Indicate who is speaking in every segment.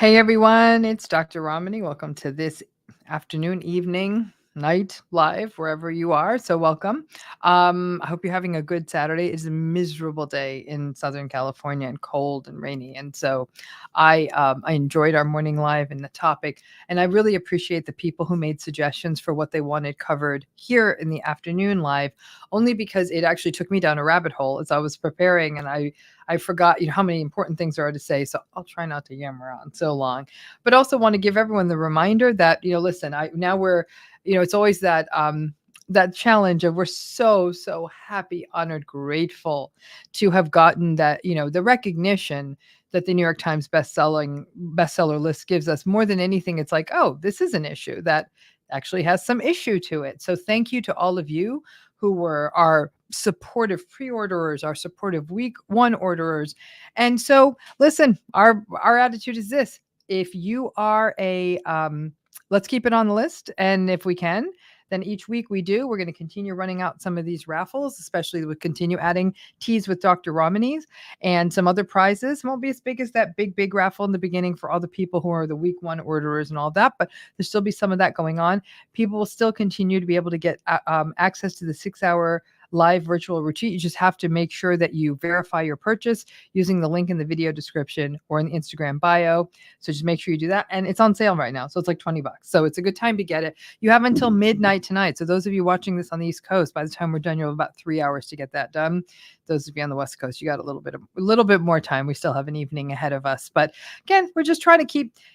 Speaker 1: Hey everyone, it's Dr. Ramani. Welcome to this afternoon, evening, night live, wherever you are. So welcome. I hope you're having a good Saturday. It's a miserable day in Southern California and cold and rainy. And so I enjoyed our morning live and the topic. And I really appreciate the people who made suggestions for what they wanted covered here in the afternoon live, only because it actually took me down a rabbit hole as I was preparing, and I forgot, how many important things there are to say. So I'll try not to yammer on so long, but also want to give everyone the reminder that, listen, now we're, it's always that, that challenge of we're so happy, honored, grateful to have gotten that, the recognition that the New York Times bestseller list gives us. More than anything, it's like, oh, this is an issue that actually has some issue to it. So thank you to all of you who were our supportive pre-orderers, our supportive week one orderers. And so listen, our attitude is this: if you are let's keep it on the list, and if we can, then each week we're going to continue running out some of these raffles, especially with continue adding teas with Dr. Ramani's and some other prizes. It won't be as big as that big raffle in the beginning for all the people who are the week one orderers and all that, but there'll still be some of that going on. People will still continue to be able to get access to the 6-hour live virtual retreat. You just have to make sure that you verify your purchase using the link in the video description or in the Instagram bio. So just make sure you do that. And it's on sale right now. So it's like $20. So it's a good time to get it. You have until midnight tonight. So those of you watching this on the East Coast, by the time we're done, you have about 3 hours to get that done. Those of you on the West Coast, you got a little bit more time. We still have an evening ahead of us. But again, we're just trying to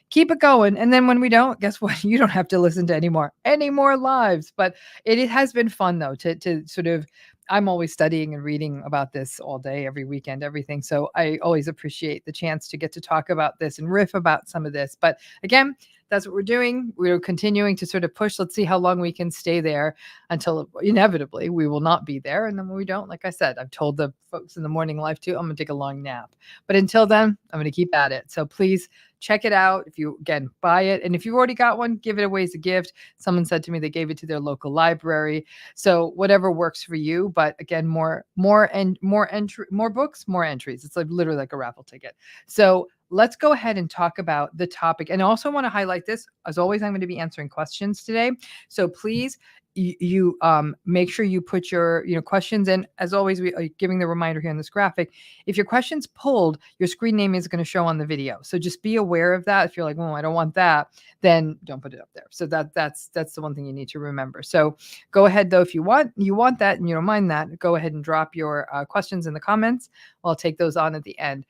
Speaker 1: keep it going. And then when we don't, guess what? You don't have to listen to any more lives. But it has been fun though to sort of, I'm always studying and reading about this all day, every weekend, everything. So I always appreciate the chance to get to talk about this and riff about some of this. But again, that's what we're doing. We're continuing to sort of push. Let's see how long we can stay there until inevitably we will not be there. And then when we don't, like I said, I've told the folks in the morning live too, I'm going to take a long nap. But until then, I'm going to keep at it. So please check it out. If you, again, buy it. And if you've already got one, give it away as a gift. Someone said to me they gave it to their local library. So whatever works for you. But again, more books, more entries. It's like literally like a raffle ticket. So let's go ahead and talk about the topic. And I also want to highlight this. As always, I'm going to be answering questions today. So please, you make sure you put your questions in. As always, we are giving the reminder here in this graphic. If your question's pulled, your screen name is going to show on the video. So just be aware of that. If you're like, oh, I don't want that, then don't put it up there. So that's the one thing you need to remember. So go ahead though, if you want that and you don't mind that, go ahead and drop your questions in the comments. I'll take those on at the end.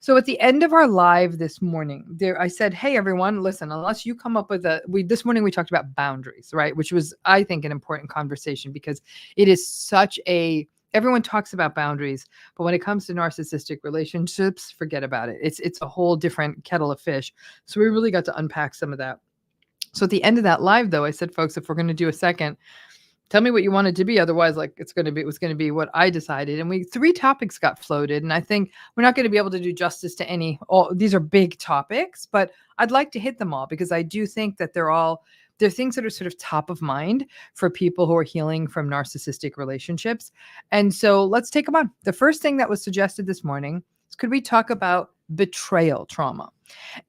Speaker 1: So at the end of our live this morning, I said, hey, everyone, listen, unless you come up with this morning we talked about boundaries, right? Which was, I think, an important conversation because it is everyone talks about boundaries, but when it comes to narcissistic relationships, forget about it. It's a whole different kettle of fish. So we really got to unpack some of that. So at the end of that live, though, I said, folks, if we're going to do a second, tell me what you want it to be. Otherwise, it was going to be what I decided. And 3 topics got floated. And I think we're not going to be able to do justice to these are big topics, but I'd like to hit them all because I do think that they're things that are sort of top of mind for people who are healing from narcissistic relationships. And so let's take them on. The first thing that was suggested this morning is, could we talk about betrayal trauma?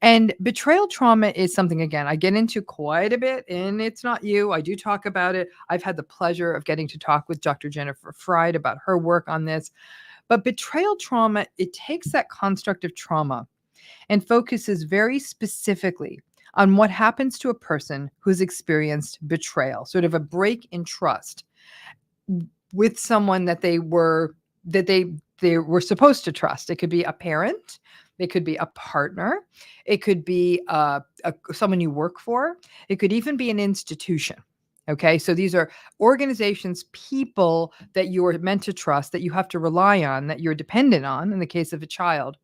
Speaker 1: And betrayal trauma is something, again, I get into quite a bit, and it's not you. I do talk about it. I've had the pleasure of getting to talk with Dr. Jennifer Fried about her work on this. But betrayal trauma, it takes that construct of trauma and focuses very specifically on what happens to a person who's experienced betrayal, sort of a break in trust with someone that they were supposed to trust. It could be a parent. It could be a partner. It could be someone you work for. It could even be an institution. Okay, so these are organizations, people that you are meant to trust, that you have to rely on, that you're dependent on in the case of a child.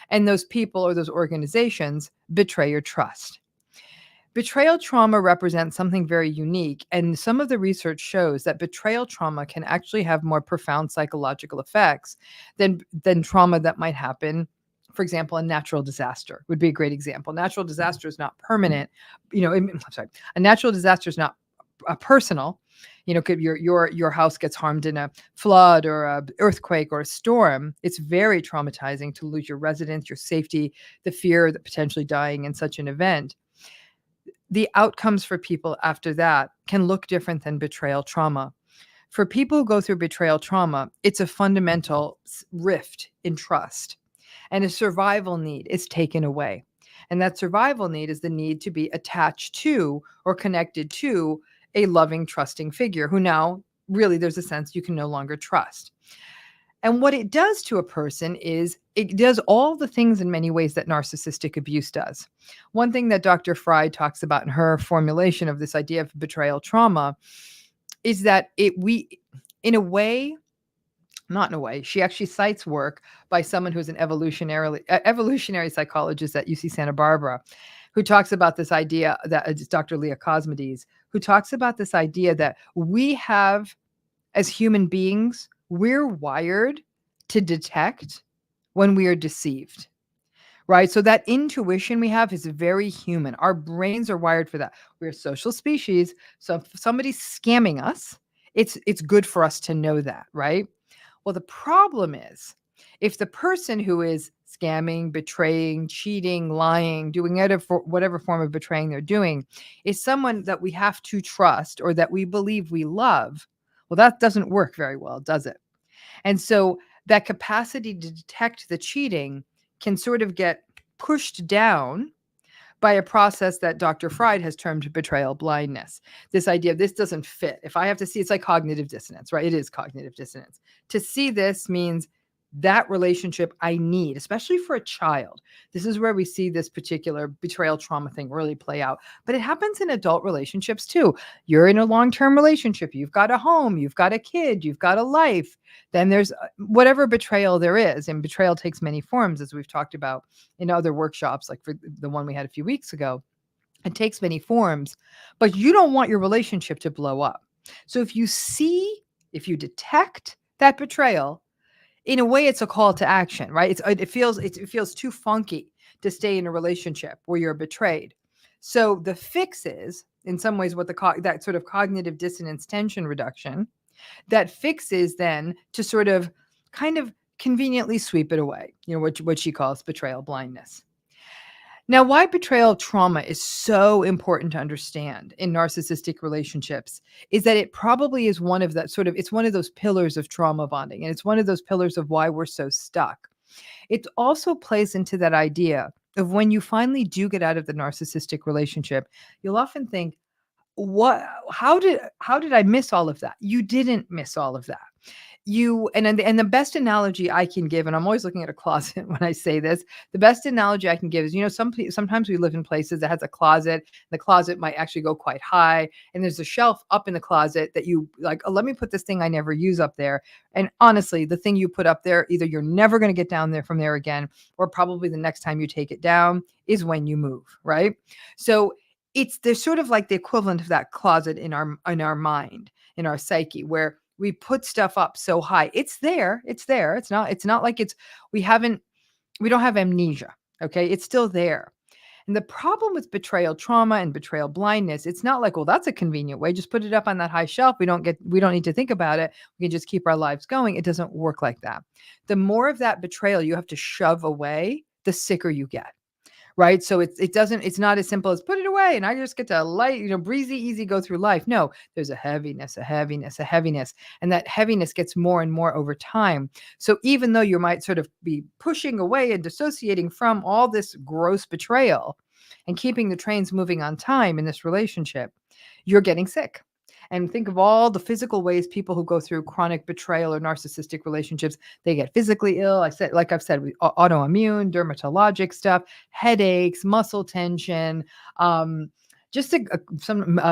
Speaker 1: And those people or those organizations betray your trust. Betrayal trauma represents something very unique, and some of the research shows that betrayal trauma can actually have more profound psychological effects than trauma that might happen. For example, a natural disaster would be a great example. Natural disaster is not permanent. I'm sorry. A natural disaster is not personal. Could your house gets harmed in a flood or a earthquake or a storm. It's very traumatizing to lose your residence, your safety, the fear that potentially dying in such an event. The outcomes for people after that can look different than betrayal trauma. For people who go through betrayal trauma, it's a fundamental rift in trust, and a survival need is taken away. And that survival need is the need to be attached to or connected to a loving, trusting figure who now really there's a sense you can no longer trust. And what it does to a person is it does all the things in many ways that narcissistic abuse does. One thing that Dr. Fry talks about in her formulation of this idea of betrayal trauma is that in a way, not in a way, she actually cites work by someone who's an evolutionary psychologist at UC Santa Barbara, who talks about this idea that it's Dr. Leah Cosmides, who talks about this idea that we have, as human beings, we're wired to detect when we are deceived, right? So that intuition we have is very human. Our brains are wired for that. We're a social species. So if somebody's scamming us, it's good for us to know that, right? Well, the problem is if the person who is scamming, betraying, cheating, lying, doing whatever form of betraying they're doing is someone that we have to trust or that we believe we love, well, that doesn't work very well, does it? And so that capacity to detect the cheating can sort of get pushed down by a process that Dr. Freud has termed betrayal blindness. This idea of this doesn't fit. If I have to see, it's like cognitive dissonance, right? It is cognitive dissonance. To see this means that relationship I need, especially for a child. This is where we see this particular betrayal trauma thing really play out. But it happens in adult relationships too. You're in a long-term relationship. You've got a home. You've got a kid. You've got a life. Then there's whatever betrayal there is. And betrayal takes many forms, as we've talked about in other workshops, like for the one we had a few weeks ago. It takes many forms, but you don't want your relationship to blow up. So if you detect that betrayal, in a way, it's a call to action, right? It feels too funky to stay in a relationship where you're betrayed. So the fix is, in some ways, that sort of cognitive dissonance tension reduction. That fix is then to sort of kind of conveniently sweep it away. What she calls betrayal blindness. Now, why betrayal trauma is so important to understand in narcissistic relationships is that it probably is it's one of those pillars of trauma bonding, and it's one of those pillars of why we're so stuck. It also plays into that idea of when you finally do get out of the narcissistic relationship, you'll often think, how did I miss all of that? You didn't miss all of that. And the best analogy I can give, and I'm always looking at a closet when I say this, the best analogy I can give is, sometimes we live in places that has a closet. The closet might actually go quite high, and there's a shelf up in the closet that you like, oh, let me put this thing I never use up there. And honestly, the thing you put up there, either you're never going to get down there from there again, or probably the next time you take it down is when you move, right? So there's sort of like the equivalent of that closet in our mind, in our psyche, where we put stuff up so high. It's there. It's not like we don't have amnesia. Okay. It's still there. And the problem with betrayal trauma and betrayal blindness, it's not like, well, that's a convenient way. Just put it up on that high shelf. We don't need to think about it. We can just keep our lives going. It doesn't work like that. The more of that betrayal you have to shove away, the sicker you get. Right. So it's not as simple as put it away and I just get to breezy, easy go through life. No, there's a heaviness. And that heaviness gets more and more over time. So even though you might sort of be pushing away and dissociating from all this gross betrayal and keeping the trains moving on time in this relationship, you're getting sick. And think of all the physical ways people who go through chronic betrayal or narcissistic relationships, they get physically ill. I've said, autoimmune, dermatologic stuff, headaches, muscle tension, some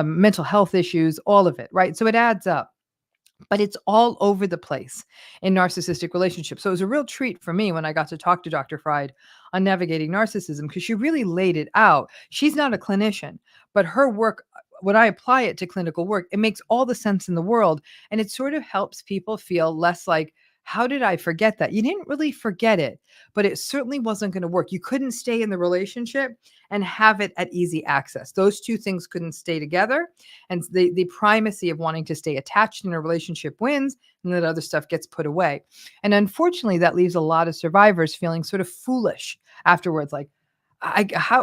Speaker 1: mental health issues, all of it, right? So it adds up. But it's all over the place in narcissistic relationships. So it was a real treat for me when I got to talk to Dr. Fried on navigating narcissism, because she really laid it out. She's not a clinician, but her work, when I apply it to clinical work, it makes all the sense in the world. And it sort of helps people feel less like How did I forget that? You didn't really forget it, but it certainly wasn't going to work. You couldn't stay in the relationship and have it at easy access. Those two things couldn't stay together. And the primacy of wanting to stay attached in a relationship wins, and that other stuff gets put away. And unfortunately, that leaves a lot of survivors feeling sort of foolish afterwards, like,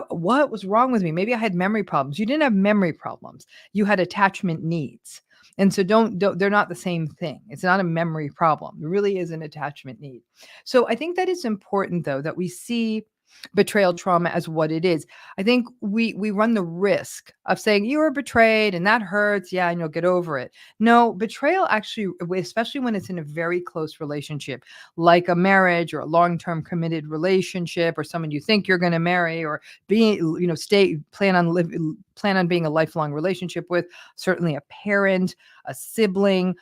Speaker 1: what was wrong with me? Maybe I had memory problems. You didn't have memory problems. You had attachment needs. And so don't they're not the same thing. It's not a memory problem. It really is an attachment need. So I think that it's important, though, that we see betrayal trauma as what it is. I think we run the risk of saying you were betrayed and that hurts, yeah, and you'll get over it. No, betrayal actually, especially when it's in a very close relationship, like a marriage or a long-term committed relationship, or someone you think you're going to marry, or plan on being a lifelong relationship with, certainly a parent, a sibling,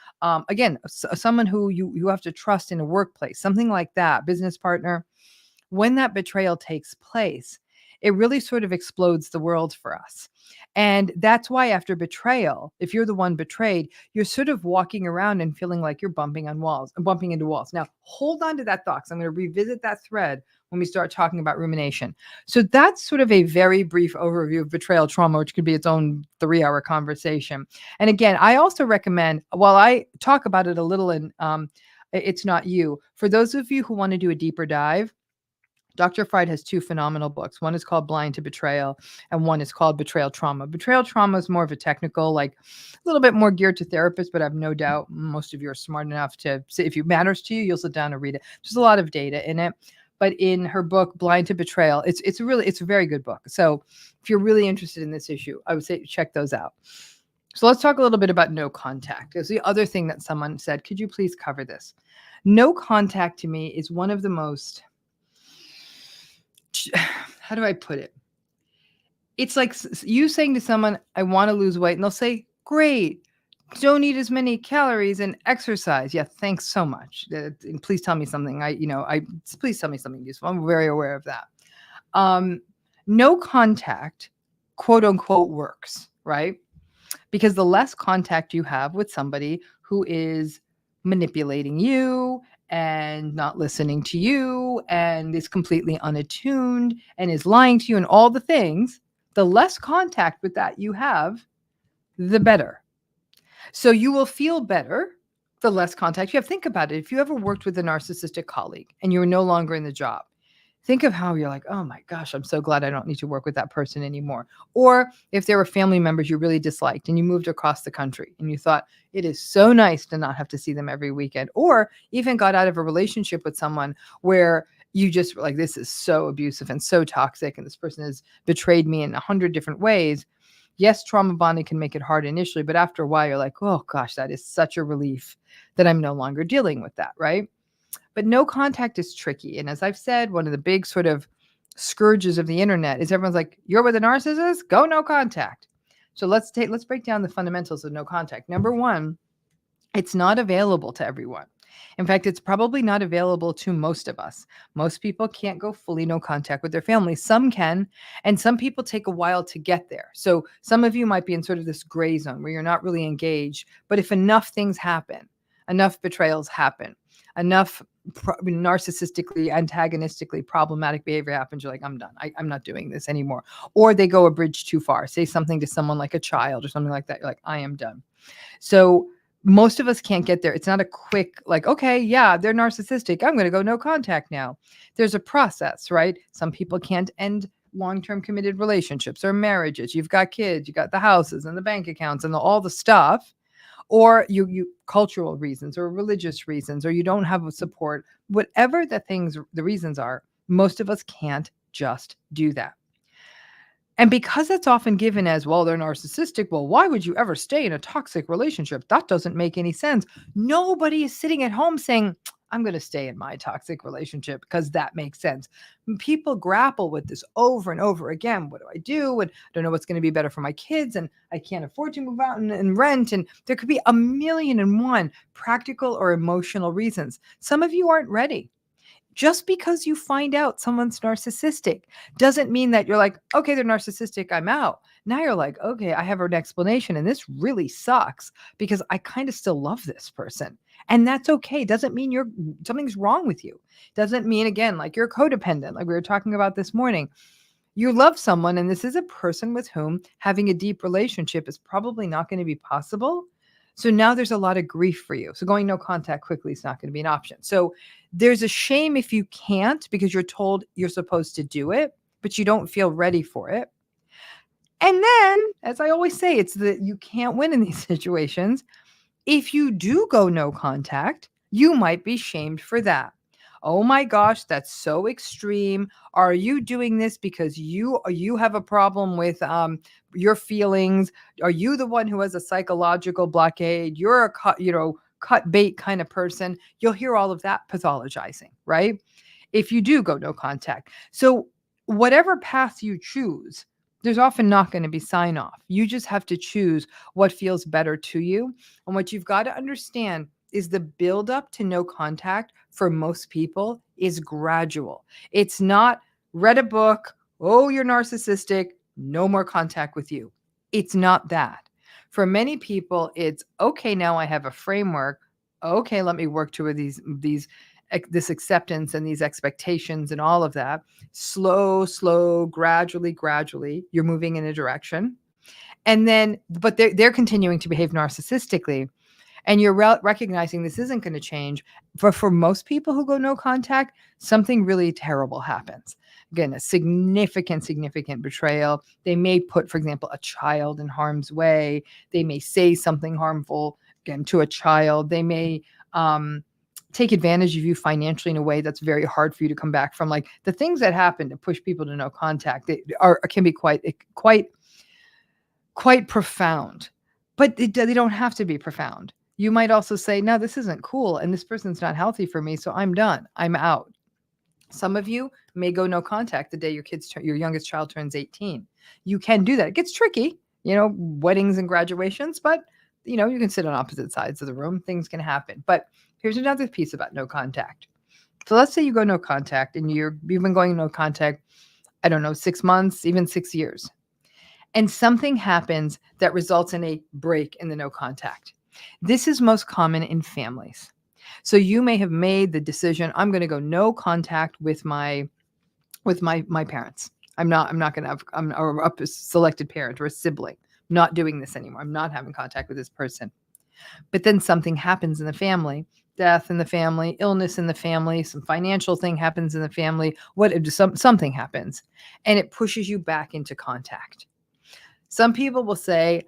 Speaker 1: again, someone who you have to trust in a workplace, something like that, business partner. When that betrayal takes place, it really sort of explodes the world for us. And that's why after betrayal, if you're the one betrayed, you're sort of walking around and feeling like you're bumping into walls. Now, hold on to that thought, 'cause I'm going to revisit that thread when we start talking about rumination. So that's sort of a very brief overview of betrayal trauma, which could be its own 3-hour conversation. And again, I also recommend, while I talk about it a little in It's Not You, for those of you who want to do a deeper dive, Dr. Freud has 2 phenomenal books. One is called Blind to Betrayal, and one is called Betrayal Trauma. Betrayal Trauma is more of a technical, like a little bit more geared to therapists, but I have no doubt most of you are smart enough to say, if it matters to you, you'll sit down and read it. There's a lot of data in it. But in her book, Blind to Betrayal, it's a very good book. So if you're really interested in this issue, I would say check those out. So let's talk a little bit about no contact. There's the other thing that someone said, could you please cover this? No contact to me is one of the most, how do I put it? It's like you saying to someone, I want to lose weight, and they'll say, great, don't eat as many calories and exercise. Yeah, thanks so much. And please tell me something. Please tell me something useful. I'm very aware of that. No contact, quote unquote, works, right? Because the less contact you have with somebody who is manipulating you and not listening to you and is completely unattuned and is lying to you and all the things, the less contact with that you have, the better. So you will feel better the less contact you have. Think about it. If you ever worked with a narcissistic colleague and you were no longer in the job, think of how you're like, oh my gosh, I'm so glad I don't need to work with that person anymore. Or if there were family members you really disliked and you moved across the country and you thought it is so nice to not have to see them every weekend, or even got out of a relationship with someone where you just were like, this is so abusive and so toxic, and this person has betrayed me in 100 different ways. Yes, trauma bonding can make it hard initially, but after a while you're like, oh gosh, that is such a relief that I'm no longer dealing with that, right? But no contact is tricky. And as I've said, one of the big sort of scourges of the internet is everyone's like, you're with a narcissist? Go no contact. So let's break down the fundamentals of no contact. Number one, it's not available to everyone. In fact, it's probably not available to most of us. Most people can't go fully no contact with their family. Some can, and some people take a while to get there. So some of you might be in sort of this gray zone where you're not really engaged. But if enough things happen, enough betrayals happen, enough narcissistically, antagonistically problematic behavior happens, you're like, I'm done. I'm not doing this anymore. Or they go a bridge too far, say something to someone like a child or something like that. You're like, I am done. So most of us can't get there. It's not a quick, like, okay, yeah, they're narcissistic, I'm going to go no contact now. There's a process, right? Some people can't end long-term committed relationships or marriages. You've got kids, you got the houses and the bank accounts and all the stuff. Or you cultural reasons or religious reasons, or you don't have a support, whatever the reasons are, most of us can't just do that. And because that's often given as, well, they're narcissistic, well, why would you ever stay in a toxic relationship? That doesn't make any sense. Nobody is sitting at home saying, I'm going to stay in my toxic relationship because that makes sense. People grapple with this over and over again. What do I do? And I don't know what's going to be better for my kids. And I can't afford to move out and rent. And there could be 1,000,001 practical or emotional reasons. Some of you aren't ready. Just because you find out someone's narcissistic doesn't mean that you're like, okay, they're narcissistic, I'm out. Now you're like, okay, I have an explanation and this really sucks because I kind of still love this person. And that's okay. Doesn't mean something's wrong with you. Doesn't mean, again, like you're codependent, like we were talking about this morning. You love someone, and this is a person with whom having a deep relationship is probably not going to be possible. So now there's a lot of grief for you. So going no contact quickly is not going to be an option. So there's a shame if you can't, because you're told you're supposed to do it, but you don't feel ready for it. And then, as I always say, it's that you can't win in these situations. If you do go no contact, you might be shamed for that. Oh my gosh, that's so extreme. Are you doing this because you have a problem with your feelings? Are you the one who has a psychological blockade? You're a cut bait kind of person. You'll hear all of that pathologizing, right? If you do go no contact. So whatever path you choose, there's often not going to be sign off. You just have to choose what feels better to you. And what you've got to understand is the buildup to no contact for most people is gradual. It's not read a book, oh, you're narcissistic, no more contact with you. It's not that. For many people, it's okay, now I have a framework. Okay, let me work toward this acceptance and these expectations and all of that. Slow, gradually, you're moving in a direction. And then, but they're continuing to behave narcissistically. And you're recognizing this isn't going to change. But for most people who go no contact, something really terrible happens. Again, a significant betrayal. They may put, for example, a child in harm's way. They may say something harmful, again, to a child. They may take advantage of you financially in a way that's very hard for you to come back from. Like the things that happen to push people to no contact, can be quite profound, but they don't have to be profound. You might also say, no, this isn't cool, and this person's not healthy for me, so I'm done. I'm out. Some of you may go no contact the day your youngest child turns 18. You can do that. It gets tricky, weddings and graduations, but you can sit on opposite sides of the room. Things can happen. But here's another piece about no contact. So let's say you go no contact and you've been going no contact, I don't know, 6 months, even 6 years. And something happens that results in a break in the no contact. This is most common in families. So you may have made the decision, I'm going to go no contact with my parents. I'm not going to have a selected parent or a sibling. I'm not doing this anymore. I'm not having contact with this person. But then something happens in the family, death in the family, illness in the family, some financial thing happens in the family, something happens, and it pushes you back into contact. Some people will say,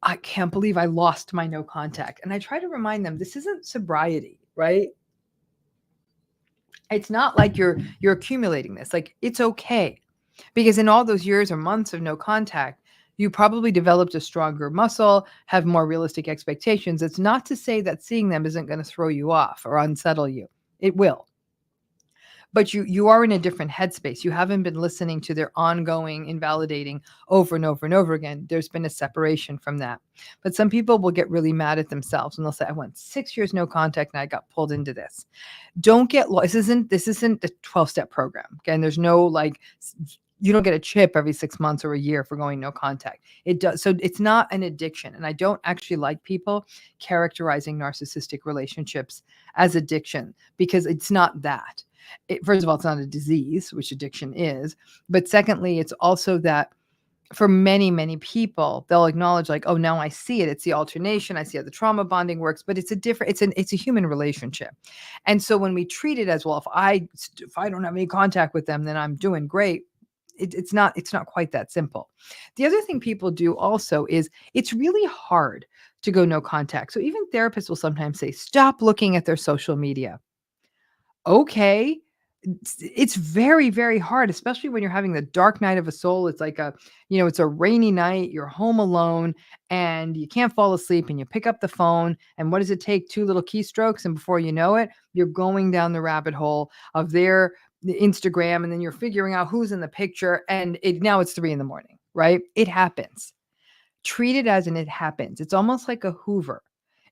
Speaker 1: I can't believe I lost my no contact. And I try to remind them, this isn't sobriety, right? It's not like you're accumulating this. Like, it's okay. Because in all those years or months of no contact, you probably developed a stronger muscle, have more realistic expectations. It's not to say that seeing them isn't going to throw you off or unsettle you. It will. But you are in a different headspace. You haven't been listening to their ongoing invalidating over and over and over again. There's been a separation from that. But some people will get really mad at themselves and they'll say, I went 6 years no contact and I got pulled into this. Don't get lost. This isn't a 12-step program. Again, there's no you don't get a chip every 6 months or a year for going no contact. It does. So it's not an addiction. And I don't actually like people characterizing narcissistic relationships as addiction, because it's not that. First of all, it's not a disease, which addiction is. But secondly, it's also that for many, many people, they'll acknowledge like, oh, now I see it. It's the alternation. I see how the trauma bonding works, but it's a human relationship. And so when we treat it as, well, if I don't have any contact with them, then I'm doing great. It's not quite that simple. The other thing people do also is it's really hard to go no contact. So even therapists will sometimes say, stop looking at their social media. Okay. It's very, very hard, especially when you're having the dark night of a soul. It's like it's a rainy night, you're home alone and you can't fall asleep, and you pick up the phone, and what does it take? 2 little keystrokes, and before you know it, you're going down the rabbit hole of their Instagram, and then you're figuring out who's in the picture, and now it's 3 a.m, right? It happens. Treat it as it happens. It's almost like a Hoover.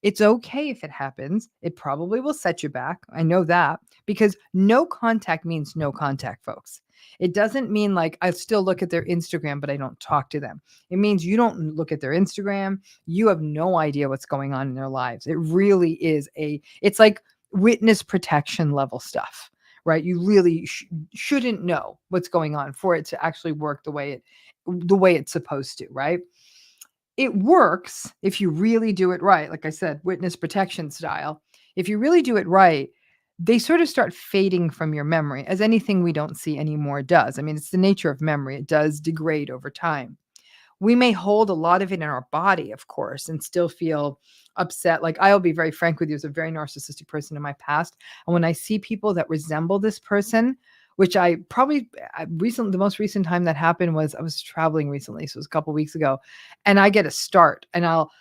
Speaker 1: It's okay if it happens. It probably will set you back. I know that, because no contact means no contact, folks. It doesn't mean like I still look at their Instagram, but I don't talk to them. It means you don't look at their Instagram. You have no idea what's going on in their lives. It really is it's like witness protection level stuff, right? You really shouldn't know what's going on for it to actually work the way it's supposed to, right? It works if you really do it right. Like I said, witness protection style. If you really do it right, they sort of start fading from your memory, as anything we don't see anymore does. I mean, it's the nature of memory. It does degrade over time. We may hold a lot of it in our body, of course, and still feel upset. Like, I'll be very frank with you, as a very narcissistic person in my past. And when I see people that resemble this person, which I probably the most recent time that happened was I was traveling recently. So it was a couple weeks ago, and I get a start, and I'll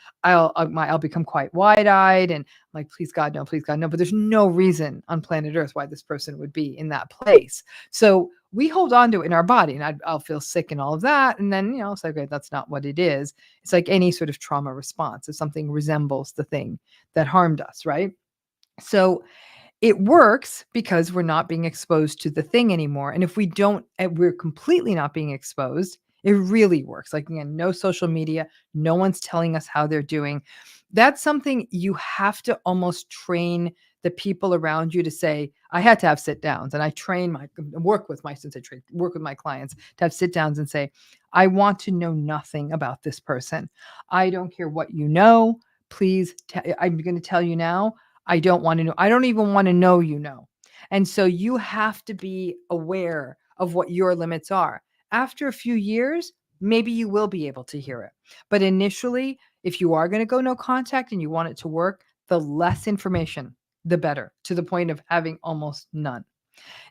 Speaker 1: become quite wide-eyed and like, please God, no, please God, no. But there's no reason on planet Earth why this person would be in that place. So we hold on to it in our body, and I'll feel sick and all of that. And then, it's like, okay, that's not what it is. It's like any sort of trauma response. If something resembles the thing that harmed us, right? So it works because we're not being exposed to the thing anymore. And if we're completely not being exposed, it really works. Like, again, no social media, no one's telling us how they're doing. That's something you have to almost train the people around you to say. I had to have sit downs, and I work with my clients to have sit downs and say, I want to know nothing about this person. I don't care what you know. Please, I'm going to tell you now. I don't want to know. I don't even want to know, And so you have to be aware of what your limits are. After a few years, maybe you will be able to hear it. But initially, if you are going to go no contact and you want it to work, the less information, the better, to the point of having almost none.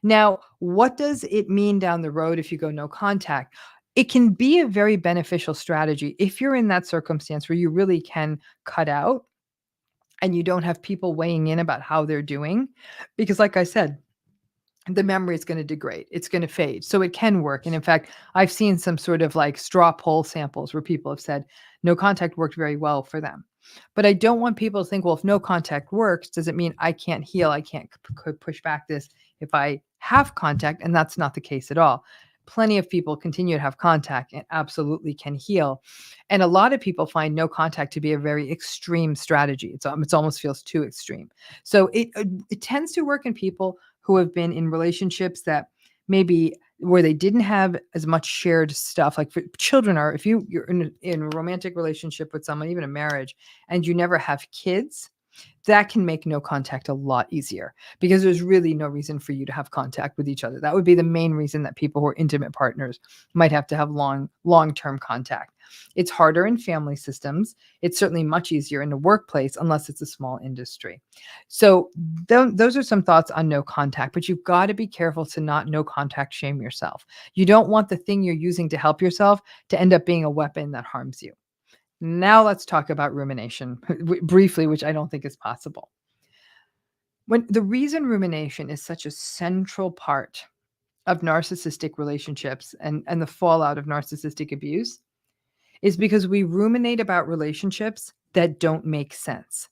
Speaker 1: Now, what does it mean down the road if you go no contact? It can be a very beneficial strategy if you're in that circumstance where you really can cut out and you don't have people weighing in about how they're doing. Because like I said, the memory is going to degrade. It's going to fade. So it can work. And in fact, I've seen some sort of like straw poll samples where people have said no contact worked very well for them. But I don't want people to think, well, if no contact works, does it mean I can't heal? I can't push back this if I have contact? And that's not the case at all. Plenty of people continue to have contact and absolutely can heal. And a lot of people find no contact to be a very extreme strategy. It almost feels too extreme. So it tends to work in people who have been in relationships that maybe where they didn't have as much shared stuff. Like for children, if you're in a romantic relationship with someone, even a marriage, and you never have kids, that can make no contact a lot easier because there's really no reason for you to have contact with each other. That would be the main reason that people who are intimate partners might have to have long-term contact. It's harder in family systems. It's certainly much easier in the workplace unless it's a small industry. So those are some thoughts on no contact, but you've got to be careful to not no contact shame yourself. You don't want the thing you're using to help yourself to end up being a weapon that harms you. Now let's talk about rumination briefly, which I don't think is possible. The reason rumination is such a central part of narcissistic relationships and the fallout of narcissistic abuse is because we ruminate about relationships that don't make sense.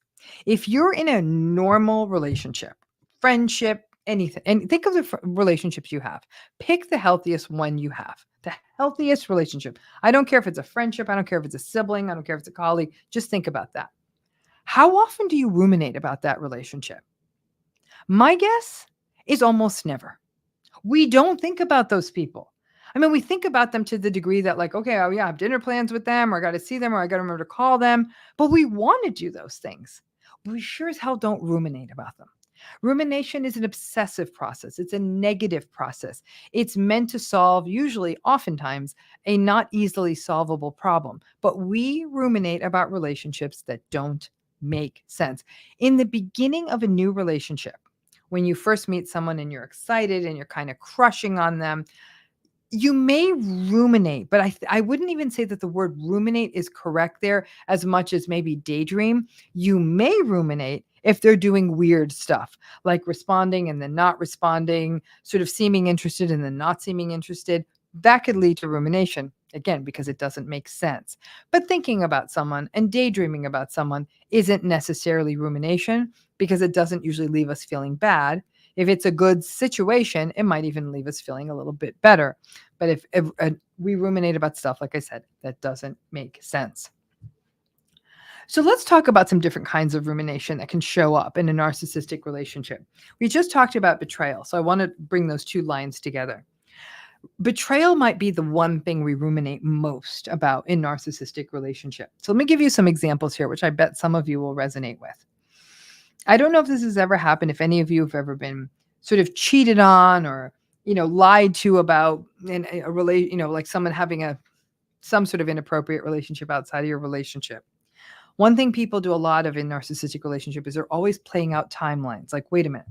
Speaker 1: If you're in a normal relationship, friendship, anything, and think of the relationships you have, pick the healthiest one you have, the healthiest relationship. I don't care if it's a friendship. I don't care if it's a sibling. I don't care if it's a colleague. Just think about that. How often do you ruminate about that relationship? My guess is almost never. We don't think about those people. I mean, we think about them to the degree that like, okay, oh yeah, I have dinner plans with them, or I got to see them, or I got to remember to call them. But we want to do those things. We sure as hell don't ruminate about them. Rumination is an obsessive process. It's a negative process. It's meant to solve, usually, oftentimes, a not easily solvable problem. But we ruminate about relationships that don't make sense. In the beginning of a new relationship, when you first meet someone and you're excited and you're kind of crushing on them, you may ruminate, but I wouldn't even say that the word ruminate is correct there as much as maybe daydream. You may ruminate if they're doing weird stuff, like responding and then not responding, sort of seeming interested and then not seeming interested. That could lead to rumination. again, because it doesn't make sense. But thinking about someone and daydreaming about someone isn't necessarily rumination, because it doesn't usually leave us feeling bad. If it's a good situation, it might even leave us feeling a little bit better. But if we ruminate about stuff, like I said, that doesn't make sense. So let's talk about some different kinds of rumination that can show up in a narcissistic relationship. We just talked about betrayal, so I want to bring those two lines together. Betrayal might be the one thing we ruminate most about in narcissistic relationship. So let me give you some examples here, which I bet some of you will resonate with. I don't know if this has ever happened, if any of you have ever been sort of cheated on or, lied to about in a relation, like someone having some sort of inappropriate relationship outside of your relationship. One thing people do a lot of in narcissistic relationship is they're always playing out timelines. Like, wait a minute,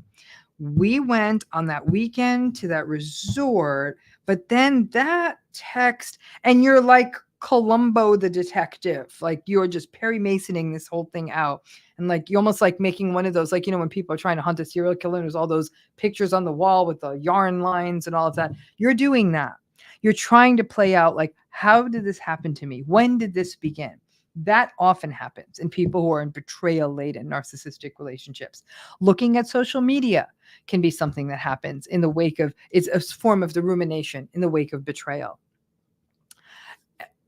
Speaker 1: we went on that weekend to that resort, but then that text, and you're like Columbo the detective, like you're just Perry Masoning this whole thing out. And like you almost like making one of those, like, when people are trying to hunt a serial killer and there's all those pictures on the wall with the yarn lines and all of that. You're doing that. You're trying to play out like, how did this happen to me? When did this begin? That often happens in people who are in betrayal-laden narcissistic relationships. Looking at social media can be something that happens in the wake of, it's a form of the rumination in the wake of betrayal.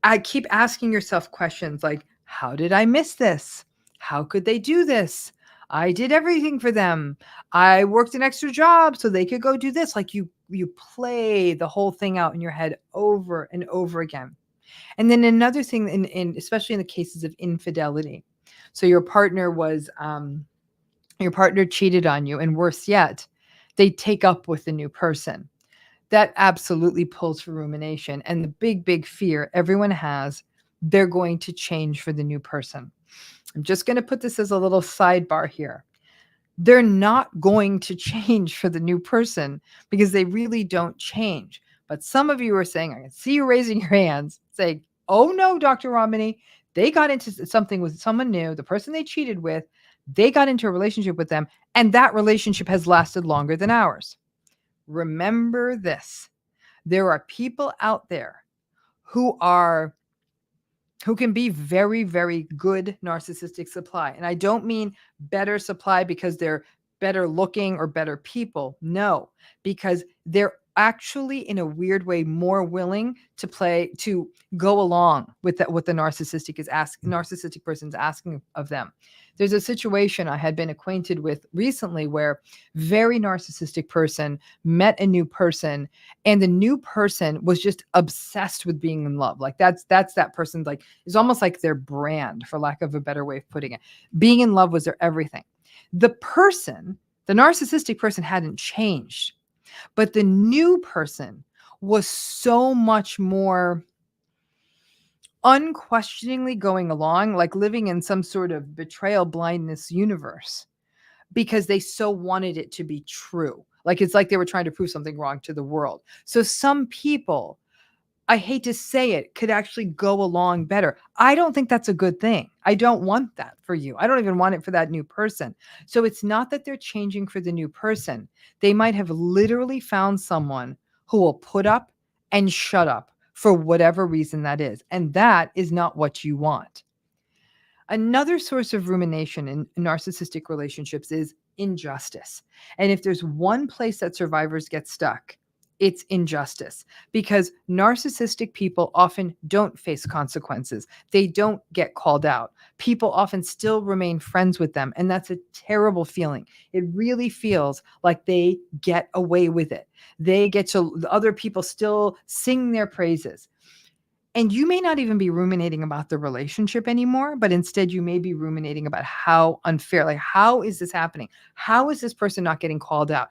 Speaker 1: I keep asking yourself questions like, how did I miss this? How could they do this? I did everything for them. I worked an extra job so they could go do this. Like you play the whole thing out in your head over and over again. And then another thing, especially in the cases of infidelity. So your partner cheated on you, and worse yet, they take up with the new person. That absolutely pulls for rumination. And the big, big fear everyone has, they're going to change for the new person. I'm just going to put this as a little sidebar here. They're not going to change for the new person because they really don't change. But some of you are saying, I can see you raising your hands, saying, oh no, Dr. Ramani, they got into something with someone new, the person they cheated with, they got into a relationship with them, and that relationship has lasted longer than ours. Remember this. There are people out there who can be very, very good narcissistic supply. And I don't mean better supply because they're better looking or better people. No, because they're actually in a weird way more willing to go along with what the narcissistic person's asking of them. There's a situation I had been acquainted with recently where very narcissistic person met a new person, and the new person was just obsessed with being in love. Like that's that person, like it's almost like their brand, for lack of a better way of putting it. Being in love was their everything. The narcissistic person hadn't changed, but the new person was so much more unquestioningly going along, like living in some sort of betrayal blindness universe, because they so wanted it to be true. Like it's like they were trying to prove something wrong to the world. So some people, I hate to say it, could actually go along better. I don't think that's a good thing. I don't want that for you. I don't even want it for that new person. So it's not that they're changing for the new person. They might have literally found someone who will put up and shut up for whatever reason that is. And that is not what you want. Another source of rumination in narcissistic relationships is injustice. And if there's one place that survivors get stuck, it's injustice, because narcissistic people often don't face consequences. They don't get called out. People often still remain friends with them, and that's a terrible feeling. It really feels like they get away with it. They get to, the other people still sing their praises. And you may not even be ruminating about the relationship anymore, but instead you may be ruminating about how unfair, like, how is this happening? How is this person not getting called out?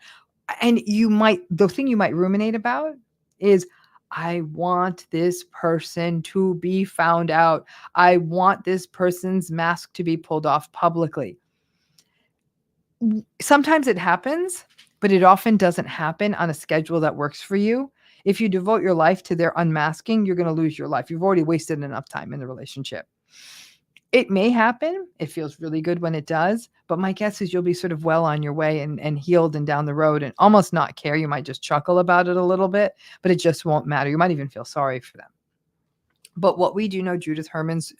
Speaker 1: And the thing you might ruminate about is, I want this person to be found out. I want this person's mask to be pulled off publicly. Sometimes it happens, but it often doesn't happen on a schedule that works for you. If you devote your life to their unmasking, you're going to lose your life. You've already wasted enough time in the relationship. It may happen. It feels really good when it does. But my guess is you'll be sort of well on your way and healed and down the road and almost not care. You might just chuckle about it a little bit, but it just won't matter. You might even feel sorry for them. But what we do know, Judith Herman's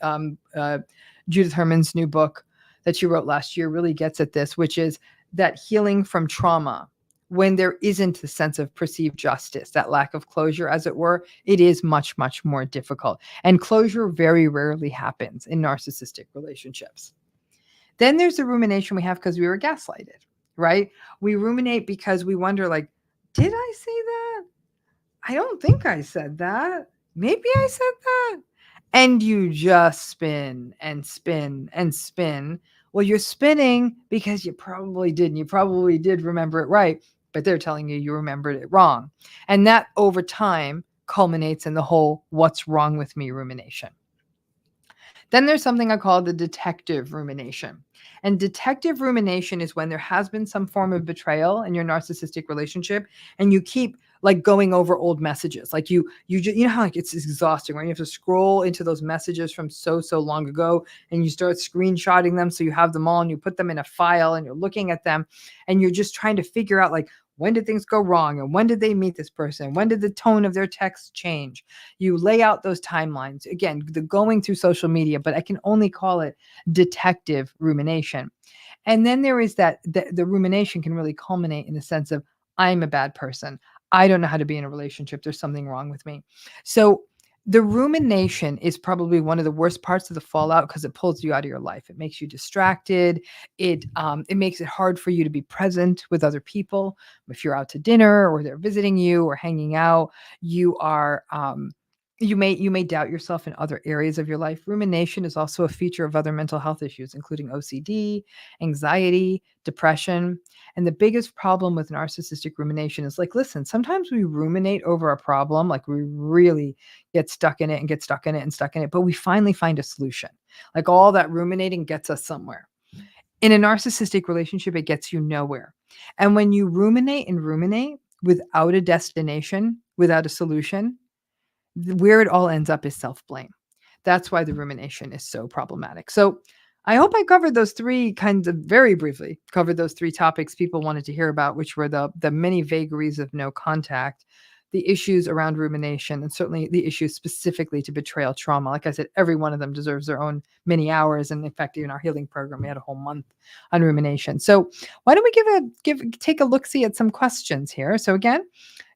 Speaker 1: new book that she wrote last year really gets at this, which is that healing from trauma, when there isn't the sense of perceived justice, that lack of closure, as it were, it is much, much more difficult. And closure very rarely happens in narcissistic relationships. Then there's the rumination we have because we were gaslighted, right? We ruminate because we wonder, like, did I say that? I don't think I said that. Maybe I said that. And you just spin and spin and spin. Well, you're spinning because you probably didn't. You probably did remember it right, but they're telling you remembered it wrong. And that over time culminates in the whole what's wrong with me rumination. Then there's something I call the detective rumination. And detective rumination is when there has been some form of betrayal in your narcissistic relationship and you keep like going over old messages. Like you know how like it's exhausting, right? You have to scroll into those messages from so long ago and you start screenshotting them so you have them all and you put them in a file and you're looking at them and you're just trying to figure out like, when did things go wrong? And when did they meet this person? When did the tone of their text change? You lay out those timelines. Again, the going through social media, but I can only call it detective rumination. And then there is that the rumination can really culminate in the sense of, I'm a bad person. I don't know how to be in a relationship. There's something wrong with me. So the rumination is probably one of the worst parts of the fallout because it pulls you out of your life. It makes you distracted. It makes it hard for you to be present with other people. If you're out to dinner or they're visiting you or hanging out, you are you may doubt yourself in other areas of your life. Rumination is also a feature of other mental health issues, including OCD, anxiety, depression. And the biggest problem with narcissistic rumination is like, listen, sometimes we ruminate over a problem, like we really get stuck in it and get stuck in it and stuck in it, but we finally find a solution. Like all that ruminating gets us somewhere. In a narcissistic relationship, it gets you nowhere. And when you ruminate and ruminate without a destination, without a solution, where it all ends up is self-blame. That's why the rumination is so problematic. So I hope I covered those three kinds of, very briefly, covered those three topics people wanted to hear about, which were the many vagaries of no contact, the issues around rumination, and certainly the issues specifically to betrayal trauma. Like I said, every one of them deserves their own many hours. And in fact, in our healing program, we had a whole month on rumination. So why don't we take a look-see at some questions here. So again,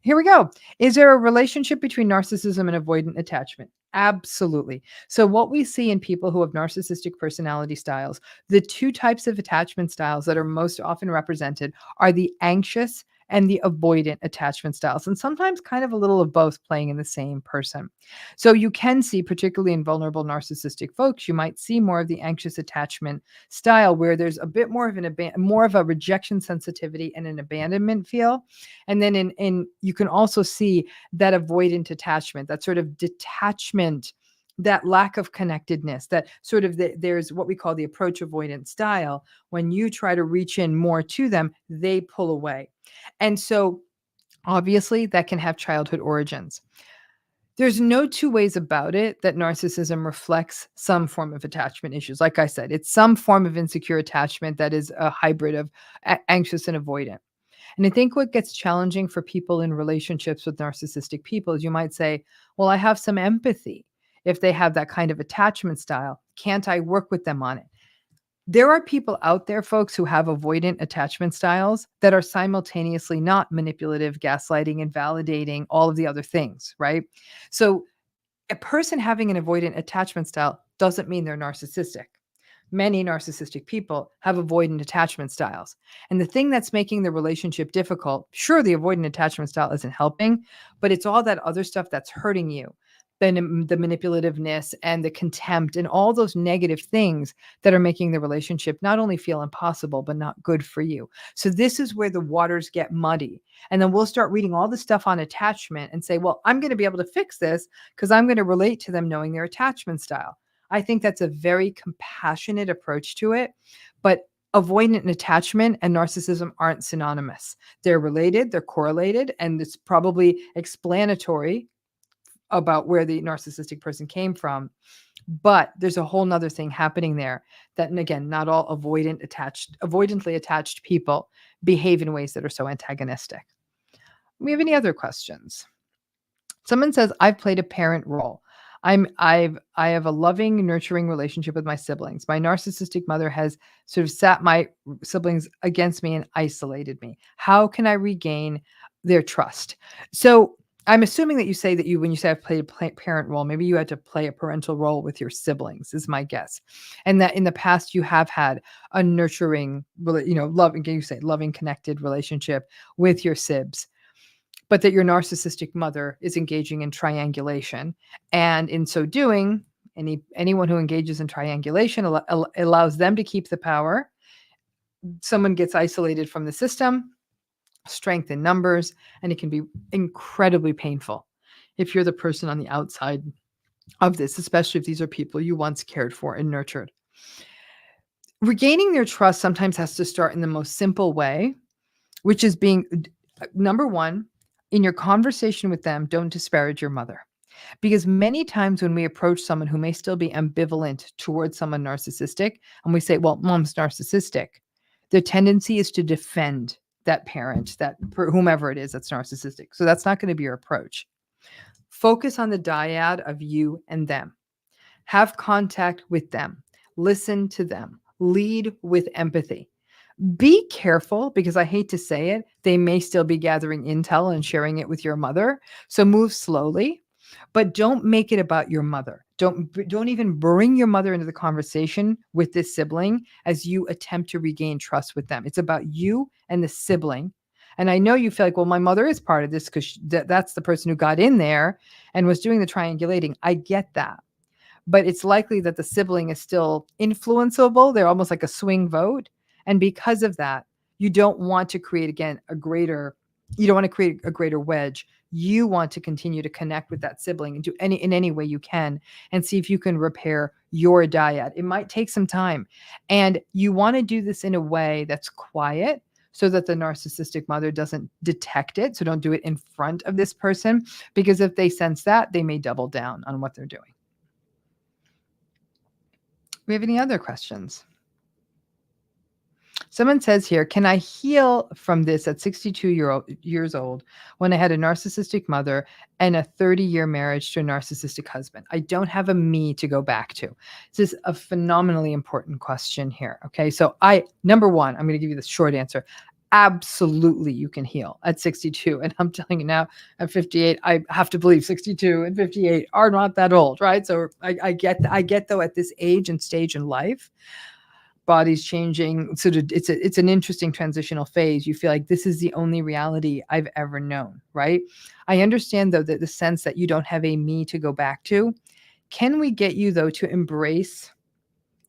Speaker 1: here we go. Is there a relationship between narcissism and avoidant attachment? Absolutely. So what we see in people who have narcissistic personality styles, the two types of attachment styles that are most often represented are the anxious and the avoidant attachment styles, and sometimes kind of a little of both playing in the same person. So you can see, particularly in vulnerable narcissistic folks, you might see more of the anxious attachment style where there's a bit more of more of a rejection sensitivity and an abandonment feel. And then in you can also see that avoidant attachment, that sort of detachment, that lack of connectedness, that sort of there's what we call the approach avoidant style. When you try to reach in more to them, they pull away. And so obviously that can have childhood origins. There's no two ways about it that narcissism reflects some form of attachment issues. Like I said, it's some form of insecure attachment that is a hybrid of anxious and avoidant. And I think what gets challenging for people in relationships with narcissistic people is you might say, well, I have some empathy if they have that kind of attachment style. Can't I work with them on it? There are people out there, folks, who have avoidant attachment styles that are simultaneously not manipulative, gaslighting, and validating all of the other things, right? So a person having an avoidant attachment style doesn't mean they're narcissistic. Many narcissistic people have avoidant attachment styles. And the thing that's making the relationship difficult, sure, the avoidant attachment style isn't helping, but it's all that other stuff that's hurting you. The manipulativeness and the contempt and all those negative things that are making the relationship not only feel impossible, but not good for you. So this is where the waters get muddy. And then we'll start reading all the stuff on attachment and say, well, I'm going to be able to fix this because I'm going to relate to them knowing their attachment style. I think that's a very compassionate approach to it, but avoidant attachment and narcissism aren't synonymous. They're related, they're correlated, and it's probably explanatory about where the narcissistic person came from. But there's a whole nother thing happening there that, and again, not all avoidantly attached people behave in ways that are so antagonistic. Do we have any other questions? Someone says, I've played a parent role. I have a loving, nurturing relationship with my siblings. My narcissistic mother has sort of sat my siblings against me and isolated me. How can I regain their trust? So I'm assuming that you say that when you say I've played a parent role, maybe you had to play a parental role with your siblings, is my guess. And that in the past you have had a nurturing, loving, you say loving, connected relationship with your sibs, but that your narcissistic mother is engaging in triangulation. And in so doing, anyone who engages in triangulation allows them to keep the power. Someone gets isolated from the system, strength in numbers, and it can be incredibly painful if you're the person on the outside of this, especially if these are people you once cared for and nurtured. Regaining their trust sometimes has to start in the most simple way, which is being number one, in your conversation with them, don't disparage your mother. Because many times when we approach someone who may still be ambivalent towards someone narcissistic, and we say, well, mom's narcissistic, the tendency is to defend that parent, whomever it is that's narcissistic. So that's not going to be your approach. Focus on the dyad of you and them. Have contact with them. Listen to them. Lead with empathy. Be careful, because I hate to say it, they may still be gathering intel and sharing it with your mother. So move slowly, but don't make it about your mother. Don't even bring your mother into the conversation with this sibling as you attempt to regain trust with them. It's about you and the sibling. And I know you feel like, well, my mother is part of this because that's the person who got in there and was doing the triangulating. I get that. But it's likely that the sibling is still influenceable. They're almost like a swing vote. And because of that, you don't want to create, again, you don't want to create a greater wedge. You want to continue to connect with that sibling and in any way you can, and see if you can repair your dyad. It might take some time. And you want to do this in a way that's quiet so that the narcissistic mother doesn't detect it. So don't do it in front of this person, because if they sense that, they may double down on what they're doing. We have any other questions? Someone says here, can I heal from this at 62 years old when I had a narcissistic mother and a 30-year marriage to a narcissistic husband? I don't have a me to go back to. This is a phenomenally important question here. Okay. So number one, I'm going to give you the short answer. Absolutely, you can heal at 62. And I'm telling you now, at 58, I have to believe 62 and 58 are not that old, right? So I get though, at this age and stage in life, body's changing. So it's an interesting transitional phase. You feel like this is the only reality I've ever known, right? I understand though that the sense that you don't have a me to go back to. Can we get you though to embrace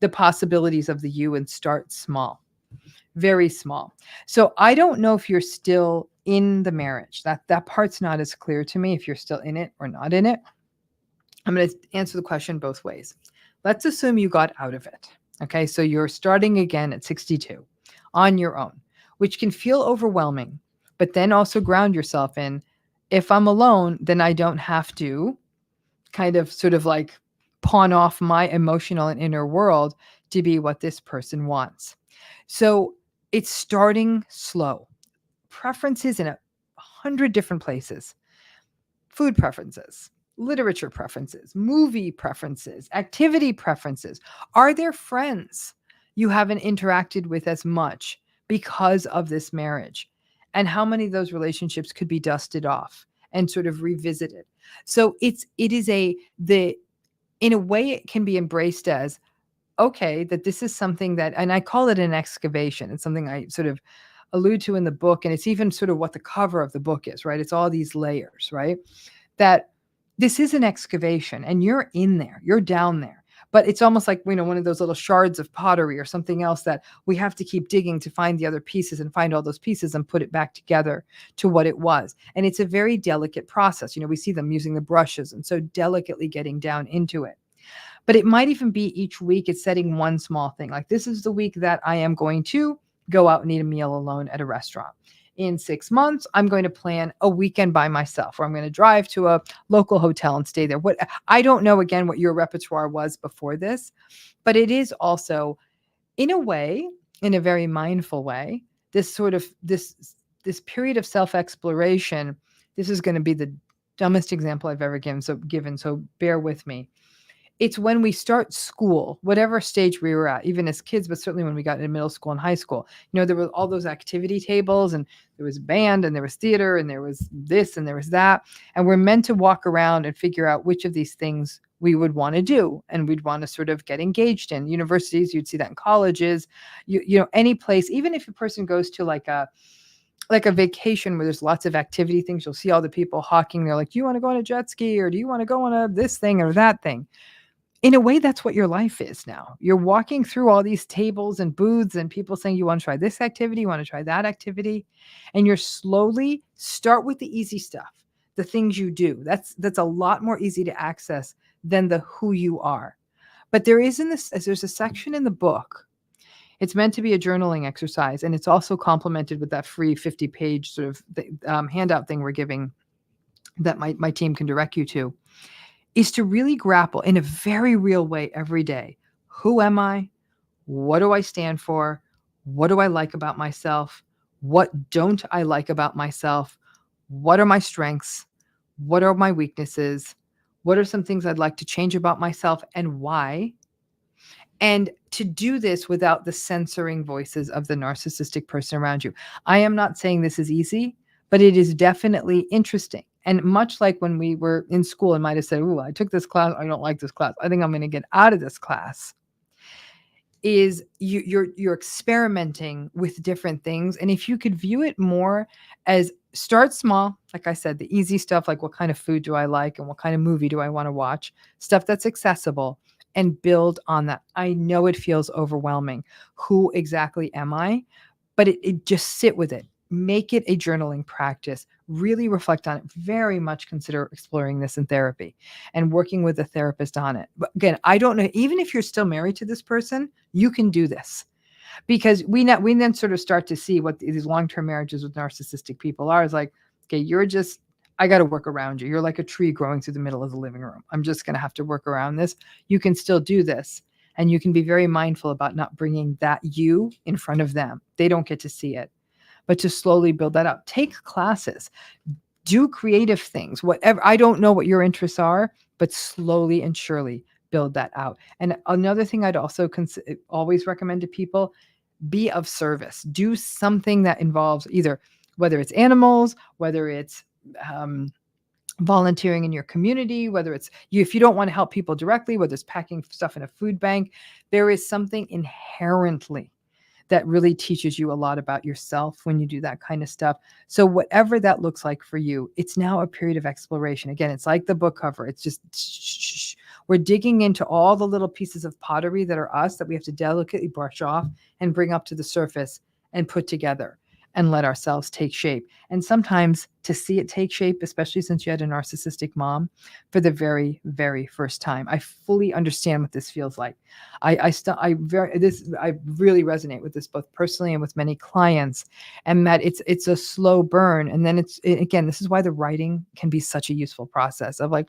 Speaker 1: the possibilities of the you and start small? Very small. So I don't know if you're still in the marriage. That part's not as clear to me if you're still in it or not in it. I'm going to answer the question both ways. Let's assume you got out of it. Okay, so you're starting again at 62 on your own, which can feel overwhelming, but then also ground yourself in, if I'm alone, then I don't have to kind of sort of like pawn off my emotional and inner world to be what this person wants. So it's starting slow. Preferences in 100 different places. Food preferences, literature preferences, movie preferences, activity preferences. Are there friends you haven't interacted with as much because of this marriage? And how many of those relationships could be dusted off and sort of revisited? So in a way, it can be embraced as, okay, that this is something that, and I call it an excavation. It's something I sort of allude to in the book. And it's even sort of what the cover of the book is, right? It's all these layers, right? That this is an excavation and you're in there, you're down there. But it's almost like, one of those little shards of pottery or something else that we have to keep digging to find the other pieces and find all those pieces and put it back together to what it was. And it's a very delicate process. We see them using the brushes and so delicately getting down into it. But it might even be each week it's setting one small thing. Like, this is the week that I am going to go out and eat a meal alone at a restaurant. In 6 months, I'm going to plan a weekend by myself, or I'm going to drive to a local hotel and stay there. I don't know, again, what your repertoire was before this, but it is also, in a way, in a very mindful way, this sort of this period of self-exploration. This is going to be dumbest example I've ever given, so bear with me. It's when we start school, whatever stage we were at, even as kids, but certainly when we got into middle school and high school, there were all those activity tables, and there was band, and there was theater, and there was this, and there was that. And we're meant to walk around and figure out which of these things we would want to do, and we'd want to sort of get engaged in. Universities, you'd see that in colleges, any place, even if a person goes to like a vacation where there's lots of activity things, you'll see all the people hawking. They're like, do you want to go on a jet ski, or do you want to go on a this thing or that thing? In a way, that's what your life is now. You're walking through all these tables and booths and people saying, you want to try this activity, you want to try that activity. And you're slowly start with the easy stuff, the things you do. That's a lot more easy to access than the who you are. But there's a section in the book. It's meant to be a journaling exercise, and it's also complemented with that free 50-page sort of handout thing we're giving that my team can direct you to, is to really grapple in a very real way every day. Who am I? What do I stand for? What do I like about myself? What don't I like about myself? What are my strengths? What are my weaknesses? What are some things I'd like to change about myself, and why? And to do this without the censoring voices of the narcissistic person around you. I am not saying this is easy, but it is definitely interesting. And much like when we were in school and might have said, "Ooh, I took this class. I don't like this class. I think I'm going to get out of this class." Is you're experimenting with different things. And if you could view it more as start small, like I said, the easy stuff, like what kind of food do I like and what kind of movie do I want to watch, stuff that's accessible, and build on that. I know it feels overwhelming. Who exactly am I? But it just sit with it. Make it a journaling practice. Really reflect on it. Very much consider exploring this in therapy and working with a therapist on it. But again, I don't know, even if you're still married to this person, you can do this, because we then sort of start to see what these long-term marriages with narcissistic people are. Is like, okay, I got to work around you. You're like a tree growing through the middle of the living room. I'm just going to have to work around this. You can still do this. And you can be very mindful about not bringing that you in front of them. They don't get to see it, but to slowly build that up. Take classes, do creative things, whatever. I don't know what your interests are, but slowly and surely build that out. And another thing I'd also always recommend to people, be of service. Do something that involves either, whether it's animals, whether it's volunteering in your community, whether it's if you don't want to help people directly, whether it's packing stuff in a food bank, there is something inherently that really teaches you a lot about yourself when you do that kind of stuff. So whatever that looks like for you, it's now a period of exploration. Again, it's like the book cover. It's just we're digging into all the little pieces of pottery that are us that we have to delicately brush off and bring up to the surface and put together and let ourselves take shape. And sometimes to see it take shape, especially since you had a narcissistic mom for the very, very first time. I fully understand what this feels like. I really resonate with this both personally and with many clients, and that it's a slow burn. And then again, this is why the writing can be such a useful process of like,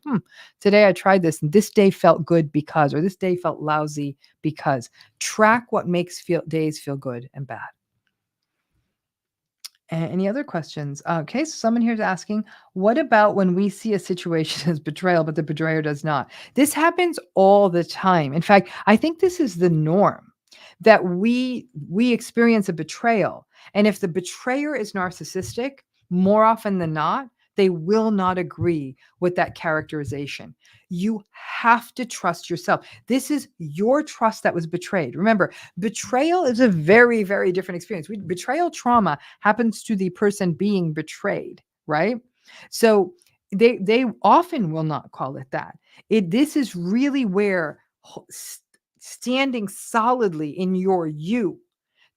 Speaker 1: today I tried this and this day felt good because, or this day felt lousy because. Track what makes days feel good and bad. Any other questions? Okay, so someone here is asking, what about when we see a situation as betrayal, but the betrayer does not? This happens all the time. In fact, I think this is the norm, that we experience a betrayal. And if the betrayer is narcissistic, more often than not, they will not agree with that characterization. You have to trust yourself. This is your trust that was betrayed. Remember, betrayal is a very, very different experience. Betrayal trauma happens to the person being betrayed, right? So they often will not call it that. This is really where standing solidly in your you,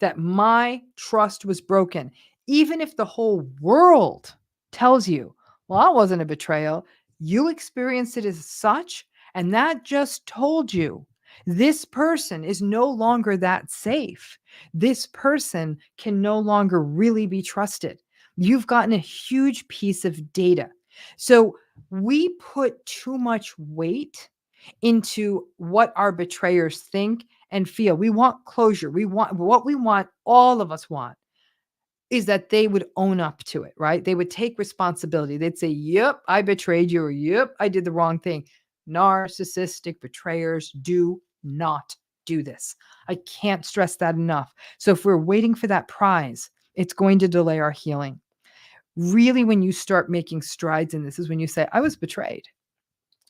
Speaker 1: that my trust was broken, even if the whole world tells you, well, that wasn't a betrayal. You experienced it as such, and that just told you this person is no longer that safe. This person can no longer really be trusted. You've gotten a huge piece of data. So we put too much weight into what our betrayers think and feel. We want closure. We want what we want, all of us want. is that they would own up to it, right? They would take responsibility. They'd say, yep, I betrayed you, or yep, I did the wrong thing. Narcissistic betrayers do not do this. I can't stress that enough. So if we're waiting for that prize, it's going to delay our healing. Really, when you start making strides in this is when you say, I was betrayed.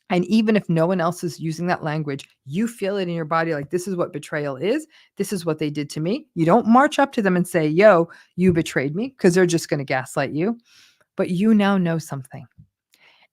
Speaker 1: And even if no one else is using that language, you feel it in your body like, this is what betrayal is. This is what they did to me. You don't march up to them and say, yo, you betrayed me, because they're just going to gaslight you. But you now know something.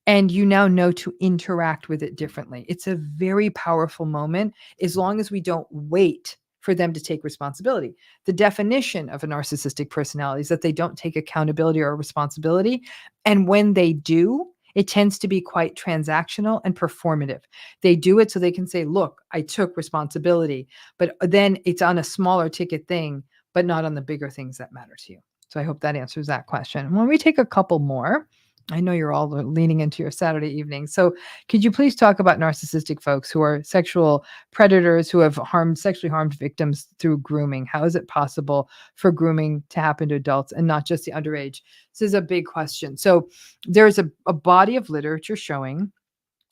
Speaker 1: And you now know to interact with it differently. It's a very powerful moment as long as we don't wait for them to take responsibility. The definition of a narcissistic personality is that they don't take accountability or responsibility. And when they do, it tends to be quite transactional and performative. They do it so they can say, look, I took responsibility, but then it's on a smaller ticket thing, but not on the bigger things that matter to you. So I hope that answers that question. When we take a couple more, I know you're all leaning into your Saturday evening. So could you please talk about narcissistic folks who are sexual predators who have sexually harmed victims through grooming? How is it possible for grooming to happen to adults and not just the underage? This is a big question. So there's a body of literature showing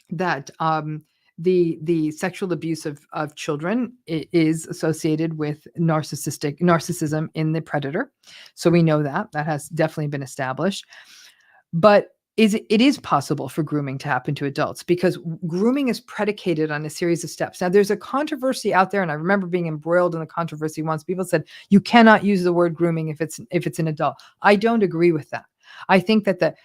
Speaker 1: that the sexual abuse of children is associated with narcissism in the predator. So we know that has definitely been established. But it is possible for grooming to happen to adults because grooming is predicated on a series of steps. Now, there's a controversy out there, and I remember being embroiled in the controversy once. People said you cannot use the word grooming if it's an adult. I don't agree with that. I think that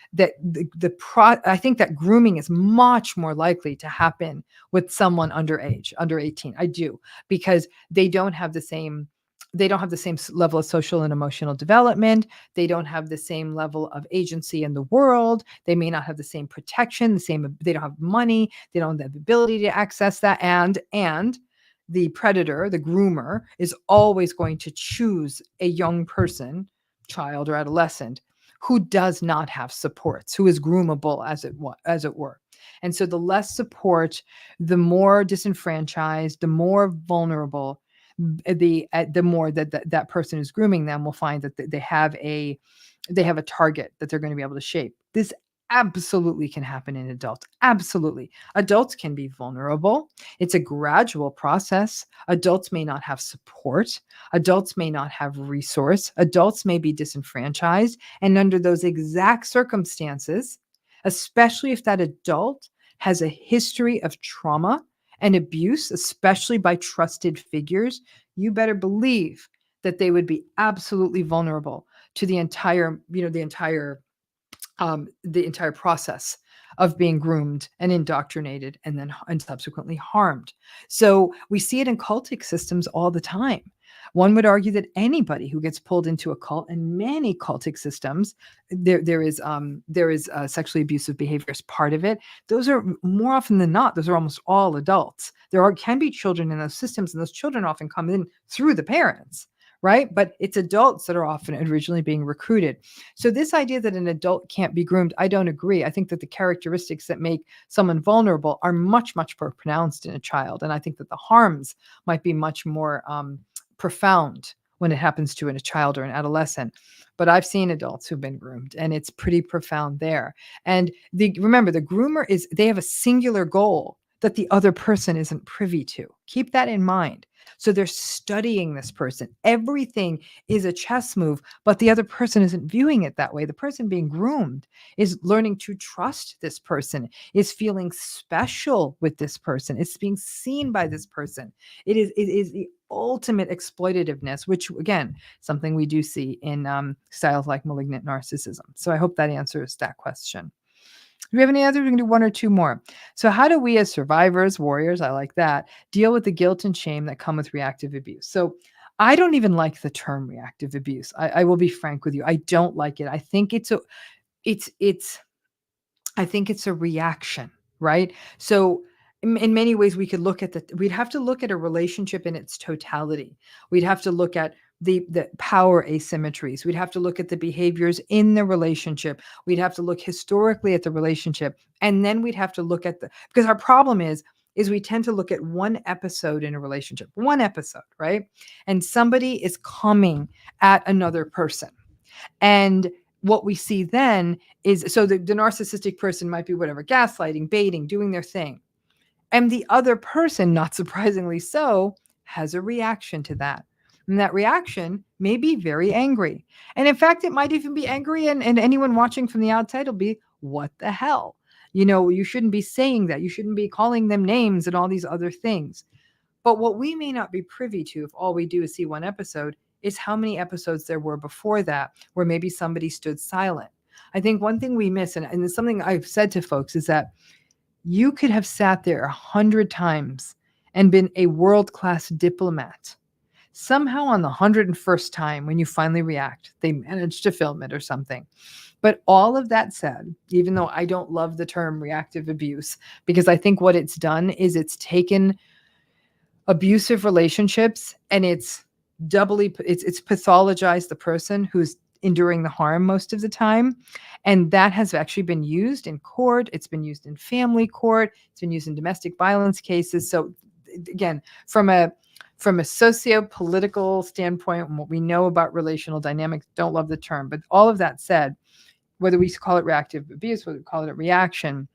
Speaker 1: I think that grooming is much more likely to happen with someone underage, under 18. I do, because they don't have the same level of social and emotional development. They don't have the same level of agency in the world. They may not have the same protection, they don't have money. They don't have the ability to access that. And the predator, the groomer, is always going to choose a young person, child or adolescent, who does not have supports, who is groomable as it were. And so the less support, the more disenfranchised, the more vulnerable, the more that person is grooming them will find that they have a target that they're going to be able to shape. This absolutely can happen in adults. Absolutely. Adults can be vulnerable. It's a gradual process. Adults may not have support. Adults may not have resource. Adults may be disenfranchised. And under those exact circumstances, especially if that adult has a history of trauma and abuse, especially by trusted figures, you better believe that they would be absolutely vulnerable to the entire process of being groomed and indoctrinated and subsequently harmed. So we see it in cultic systems all the time. One would argue that anybody who gets pulled into a cult, and many cultic systems, there is sexually abusive behavior as part of it. Those are more often than not, those are almost all adults. Can be children in those systems, and those children often come in through the parents, right? But it's adults that are often originally being recruited. So this idea that an adult can't be groomed, I don't agree. I think that the characteristics that make someone vulnerable are much, much more pronounced in a child. And I think that the harms might be much more profound when it happens to a child or an adolescent. But I've seen adults who've been groomed, and it's pretty profound there. And remember, the groomer they have a singular goal that the other person isn't privy to. Keep that in mind. So they're studying this person. Everything is a chess move, but the other person isn't viewing it that way. The person being groomed is learning to trust this person, is feeling special with this person, is being seen by this person. It is the ultimate exploitativeness, which again, something we do see in styles like malignant narcissism. So I hope that answers that question. Do we have any others? We can do one or two more. So how do we as survivors, warriors, I like that, deal with the guilt and shame that come with reactive abuse? So I don't even like the term reactive abuse. I will be frank with you. I don't like it. I think it's a reaction, right? So in many ways, we'd have to look at a relationship in its totality. We'd have to look at the power asymmetries. We'd have to look at the behaviors in the relationship. We'd have to look historically at the relationship. And then we'd have to look at because our problem is we tend to look at one episode in a relationship, one episode, right? And somebody is coming at another person. And what we see then is, so the narcissistic person might be whatever, gaslighting, baiting, doing their thing. And the other person, not surprisingly so, has a reaction to that. And that reaction may be very angry. And in fact, it might even be angry. And anyone watching from the outside will be, what the hell? You shouldn't be saying that. You shouldn't be calling them names and all these other things. But what we may not be privy to, if all we do is see one episode, is how many episodes there were before that where maybe somebody stood silent. I think one thing we miss, and it's something I've said to folks, is that you could have sat there 100 times and been a world-class diplomat. Somehow on the 101st time, when you finally react, they managed to film it or something. But all of that said, even though I don't love the term reactive abuse, because I think what it's done is it's taken abusive relationships and it's pathologized the person who's enduring the harm most of the time. And that has actually been used in court. It's been used in family court. It's been used in domestic violence cases. So again, from a socio-political standpoint, and what we know about relational dynamics, don't love the term, but all of that said, whether we call it reactive abuse, whether we call it a reaction,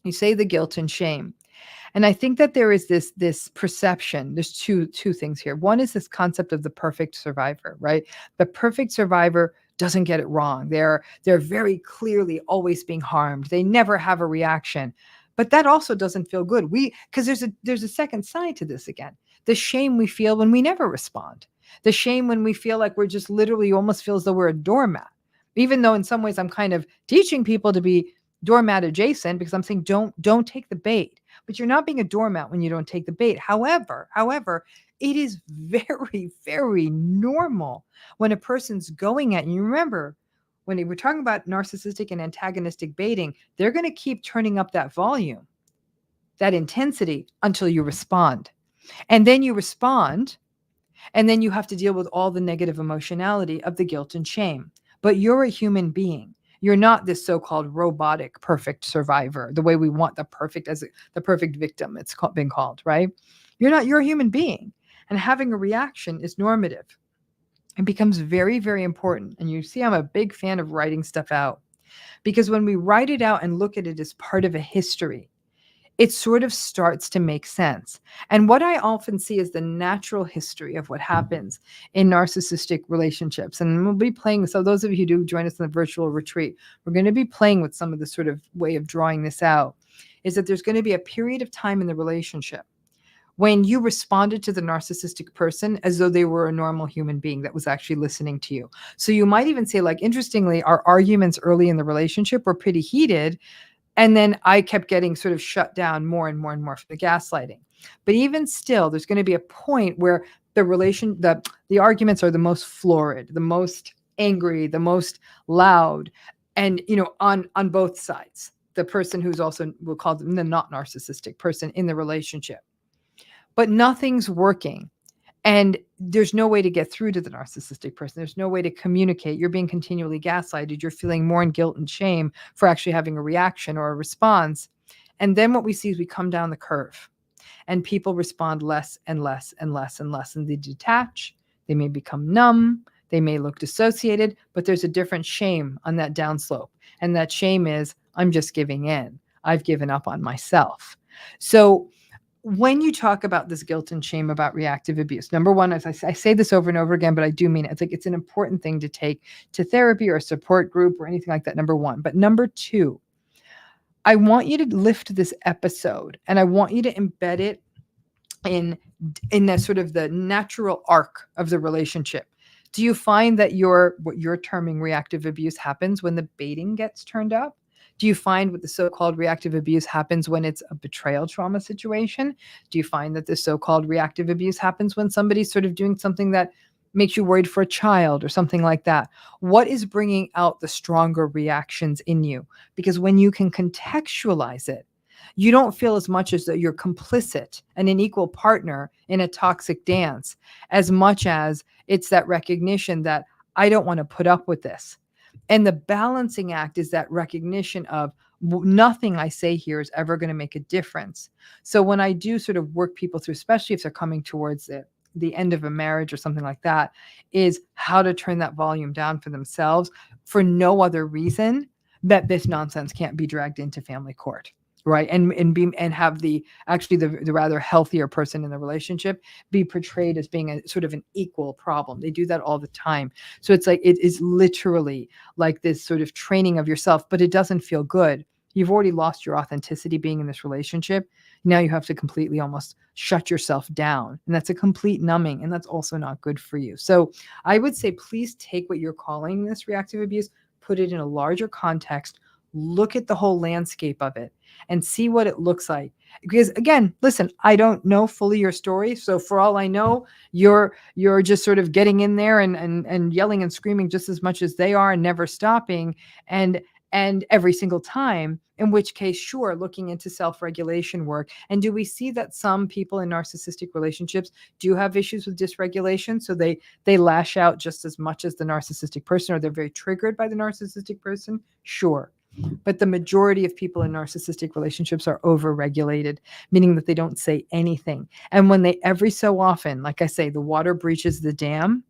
Speaker 1: you say the guilt and shame. And I think that there is this perception. There's two things here. One is this concept of the perfect survivor, right? The perfect survivor doesn't get it wrong. They're very clearly always being harmed. They never have a reaction. But that also doesn't feel good. Because there's a second side to this again. The shame we feel when we never respond. The shame when we feel like we're just literally, you almost feel as though we're a doormat. Even though in some ways I'm kind of teaching people to be doormat adjacent, because I'm saying don't take the bait. But you're not being a doormat when you don't take the bait. However, it is very, very normal when a person's going at you. Remember, when we're talking about narcissistic and antagonistic baiting, they're going to keep turning up that volume, that intensity, until you respond. And then you respond, and then you have to deal with all the negative emotionality of the guilt and shame. But you're a human being. You're not this so-called robotic perfect survivor, the way we want the perfect the perfect victim, it's been called, right? You're a human being. And having a reaction is normative. It becomes very, very important. And you see, I'm a big fan of writing stuff out, because when we write it out and look at it as part of a history, it sort of starts to make sense. And what I often see is the natural history of what happens in narcissistic relationships. And we'll be playing, so those of you who do join us in the virtual retreat, we're going to be playing with some of the sort of way of drawing this out, is that there's going to be a period of time in the relationship when you responded to the narcissistic person as though they were a normal human being that was actually listening to you. So you might even say, like, interestingly, our arguments early in the relationship were pretty heated. And then I kept getting sort of shut down more and more and more for the gaslighting. But even still, there's going to be a point where the arguments are the most florid, the most angry, the most loud, and on both sides. The person who's also, we'll call them the not narcissistic person in the relationship. But nothing's working. And there's no way to get through to the narcissistic person. There's no way to communicate. You're being continually gaslighted. You're feeling more in guilt and shame for actually having a reaction or a response. And then what we see is we come down the curve and people respond less and less and less and less. And they detach. They may become numb. They may look dissociated, but there's a different shame on that downslope. And that shame is, I'm just giving in. I've given up on myself. So when you talk about this guilt and shame about reactive abuse, number one, as I say this over and over again, but I do mean it. I think it's an important thing to take to therapy or a support group or anything like that, number one. But number two, I want you to lift this episode and I want you to embed it in that sort of the natural arc of the relationship. Do you find that what you're terming reactive abuse happens when the baiting gets turned up? Do you find what the so-called reactive abuse happens when it's a betrayal trauma situation? Do you find that the so-called reactive abuse happens when somebody's sort of doing something that makes you worried for a child or something like that? What is bringing out the stronger reactions in you? Because when you can contextualize it, you don't feel as much as that you're complicit and an equal partner in a toxic dance, as much as it's that recognition that I don't want to put up with this. And the balancing act is that recognition of nothing I say here is ever going to make a difference. So when I do sort of work people through, especially if they're coming towards it, the end of a marriage or something like that, is how to turn that volume down for themselves for no other reason that this nonsense can't be dragged into family court, right? And have the actually the rather healthier person in the relationship be portrayed as being a sort of an equal problem. They do that all the time. So it's like, it is literally like this sort of training of yourself, but it doesn't feel good. You've already lost your authenticity being in this relationship. Now you have to completely almost shut yourself down. And that's a complete numbing. And that's also not good for you. So I would say, please take what you're calling this reactive abuse, put it in a larger context, look at the whole landscape of it and see what it looks like. Because again, listen, I don't know fully your story. So for all I know, you're just sort of getting in there and yelling and screaming just as much as they are and never stopping. And every single time, in which case, sure, looking into self-regulation work. And do we see that some people in narcissistic relationships do have issues with dysregulation? So they lash out just as much as the narcissistic person, or they're very triggered by the narcissistic person? Sure. But the majority of people in narcissistic relationships are overregulated, meaning that they don't say anything. And when they every so often, like I say, the water breaches the dam,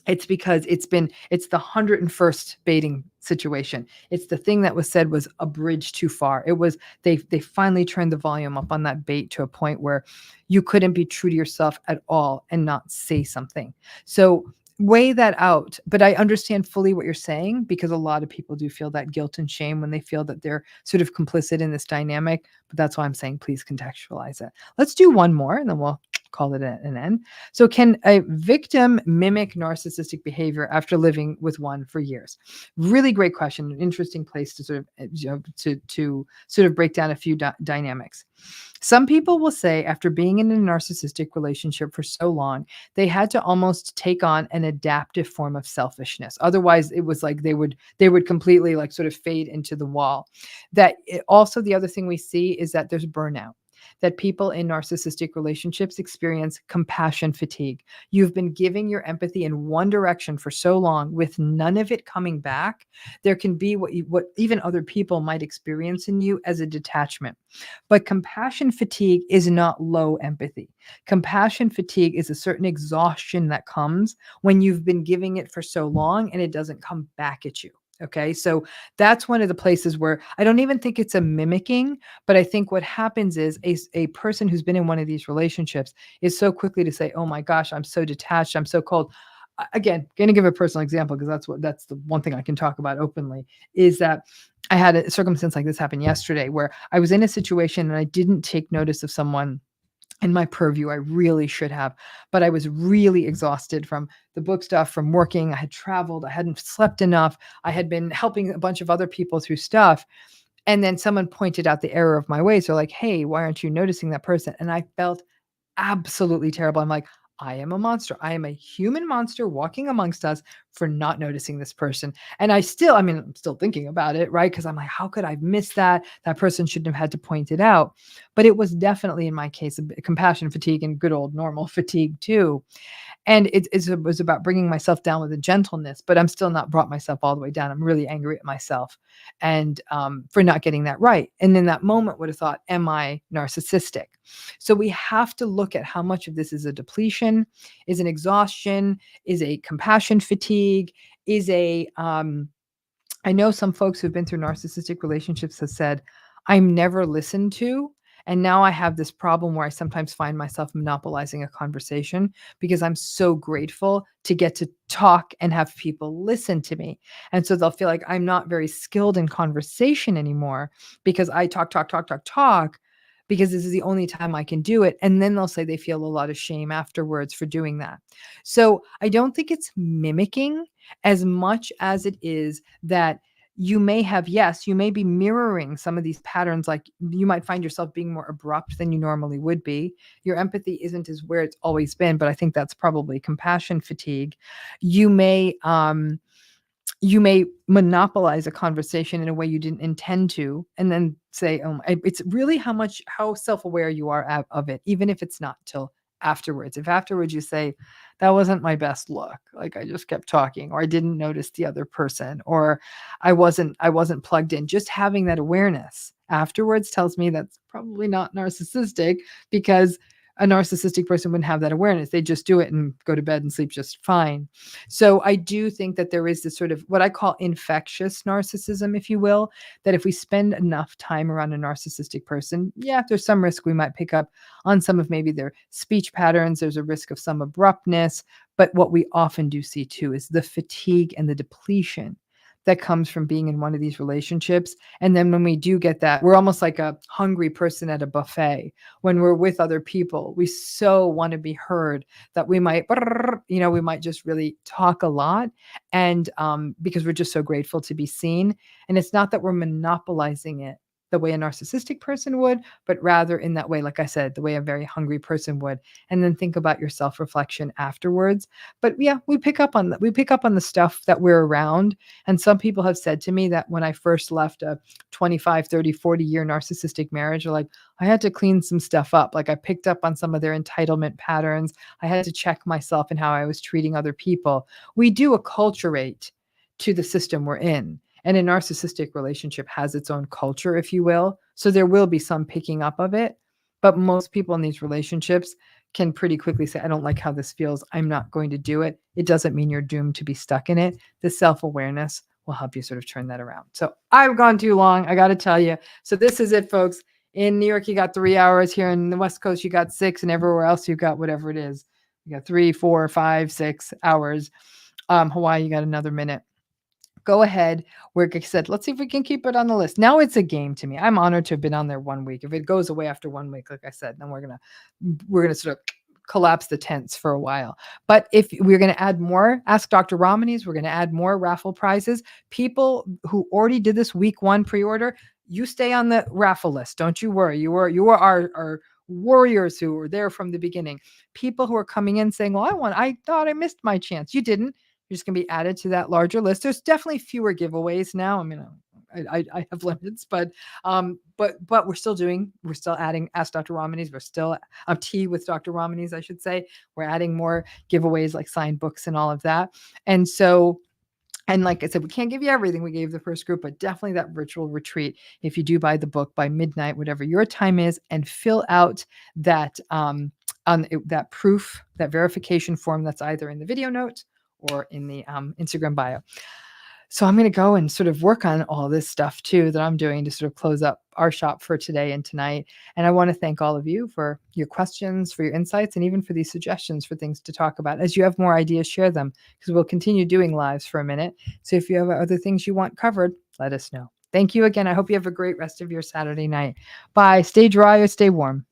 Speaker 1: it's because it's the 101st baiting situation. It's the thing that was said was a bridge too far. It was, they finally turned the volume up on that bait to a point where you couldn't be true to yourself at all and not say something. So weigh that out. But I understand fully what you're saying, because a lot of people do feel that guilt and shame when they feel that they're sort of complicit in this dynamic. But that's why I'm saying, please contextualize it. Let's do one more and then we'll call it an end. So can a victim mimic narcissistic behavior after living with one for years? Really great question. An interesting place to sort of, to sort of break down a few dynamics. Some people will say after being in a narcissistic relationship for so long, they had to almost take on an adaptive form of selfishness. Otherwise, it was like they would completely like sort of fade into the wall. Also, the other thing we see is that there's burnout, that people in narcissistic relationships experience compassion fatigue. You've been giving your empathy in one direction for so long with none of it coming back. There can be what even other people might experience in you as a detachment. But compassion fatigue is not low empathy. Compassion fatigue is a certain exhaustion that comes when you've been giving it for so long and it doesn't come back at you. Okay, so that's one of the places where I don't even think it's a mimicking, but I think what happens is a person who's been in one of these relationships is so quickly to say, oh my gosh, I'm so detached, I'm so cold. Again, going to give a personal example because that's the one thing I can talk about openly, is that I had a circumstance like this happen yesterday where I was in a situation and I didn't take notice of someone in my purview. I really should have, but I was really exhausted from the book stuff, from working. I had traveled, I hadn't slept enough. I had been helping a bunch of other people through stuff. And then someone pointed out the error of my ways. They're like, hey, why aren't you noticing that person? And I felt absolutely terrible. I'm like, I am a monster. I am a human monster walking amongst us for not noticing this person. And I'm still thinking about it, right? Because I'm like, how could I miss that? That person shouldn't have had to point it out. But it was definitely, in my case, a compassion fatigue and good old normal fatigue too. And it was about bringing myself down with a gentleness, but I'm still not brought myself all the way down. I'm really angry at myself and for not getting that right. And in that moment, would have thought, am I narcissistic? So we have to look at how much of this is a depletion, is an exhaustion, is a compassion fatigue, is I know some folks who've been through narcissistic relationships have said, I'm never listened to. And now I have this problem where I sometimes find myself monopolizing a conversation because I'm so grateful to get to talk and have people listen to me. And so they'll feel like I'm not very skilled in conversation anymore because I talk, because this is the only time I can do it. And then they'll say they feel a lot of shame afterwards for doing that. So I don't think it's mimicking as much as it is that you may be mirroring some of these patterns. Like you might find yourself being more abrupt than you normally would be. Your empathy isn't as where it's always been, but I think that's probably compassion fatigue. You may monopolize a conversation in a way you didn't intend to, and then say, it's really how self-aware you are of it, even if it's not till afterwards. If afterwards you say, that wasn't my best look, like I just kept talking, or I didn't notice the other person, or I wasn't plugged in, just having that awareness afterwards tells me that's probably not narcissistic, because a narcissistic person wouldn't have that awareness. They just do it and go to bed and sleep just fine. So I do think that there is this sort of what I call infectious narcissism, if you will, that if we spend enough time around a narcissistic person, yeah, there's some risk we might pick up on some of maybe their speech patterns. There's a risk of some abruptness. But what we often do see too is the fatigue and the depletion that comes from being in one of these relationships. And then when we do get that, we're almost like a hungry person at a buffet. When we're with other people, we so want to be heard that we might, we might just really talk a lot. And because we're just so grateful to be seen. And it's not that we're monopolizing it the way a narcissistic person would, but rather in that way, like I said, the way a very hungry person would. And then think about your self-reflection afterwards. But yeah, we pick up on the stuff that we're around. And some people have said to me that when I first left a 25, 30, 40-year narcissistic marriage, they're like, I had to clean some stuff up. Like I picked up on some of their entitlement patterns. I had to check myself and how I was treating other people. We do acculturate to the system we're in. And a narcissistic relationship has its own culture, if you will. So there will be some picking up of it. But most people in these relationships can pretty quickly say, I don't like how this feels. I'm not going to do it. It doesn't mean you're doomed to be stuck in it. The self-awareness will help you sort of turn that around. So I've gone too long, I got to tell you. So this is it, folks. In New York, you got 3 hours. Here in the West Coast, you got 6. And everywhere else, you got whatever it is. You got 3, 4, 5, 6 hours. Hawaii, you got another minute. Go ahead. Like I said, let's see if we can keep it on the list. Now it's a game to me. I'm honored to have been on there 1 week. If it goes away after 1 week, like I said, then we're gonna sort of collapse the tents for a while. But if we're going to add more Ask Dr. Ramani's, we're going to add more raffle prizes. People who already did this week 1 pre-order, you stay on the raffle list. Don't you worry. You are our warriors who were there from the beginning. People who are coming in saying, well, I thought I missed my chance. You didn't. You're just going to be added to that larger list. There's definitely fewer giveaways now. I mean, I have limits, but we're still adding Ask Dr. Ramani's. We're still tea with Dr. Ramani's, I should say. We're adding more giveaways like signed books and all of that. And so, and like I said, we can't give you everything we gave the first group, but definitely that virtual retreat. If you do buy the book by midnight, whatever your time is, and fill out that on that proof, that verification form that's either in the video notes or in the Instagram bio. So I'm going to go and sort of work on all this stuff too that I'm doing to sort of close up our shop for today and tonight. And I want to thank all of you for your questions, for your insights, and even for these suggestions for things to talk about. As you have more ideas, share them, because we'll continue doing lives for a minute. So if you have other things you want covered, let us know. Thank you again. I hope you have a great rest of your Saturday night. Bye. Stay dry or stay warm.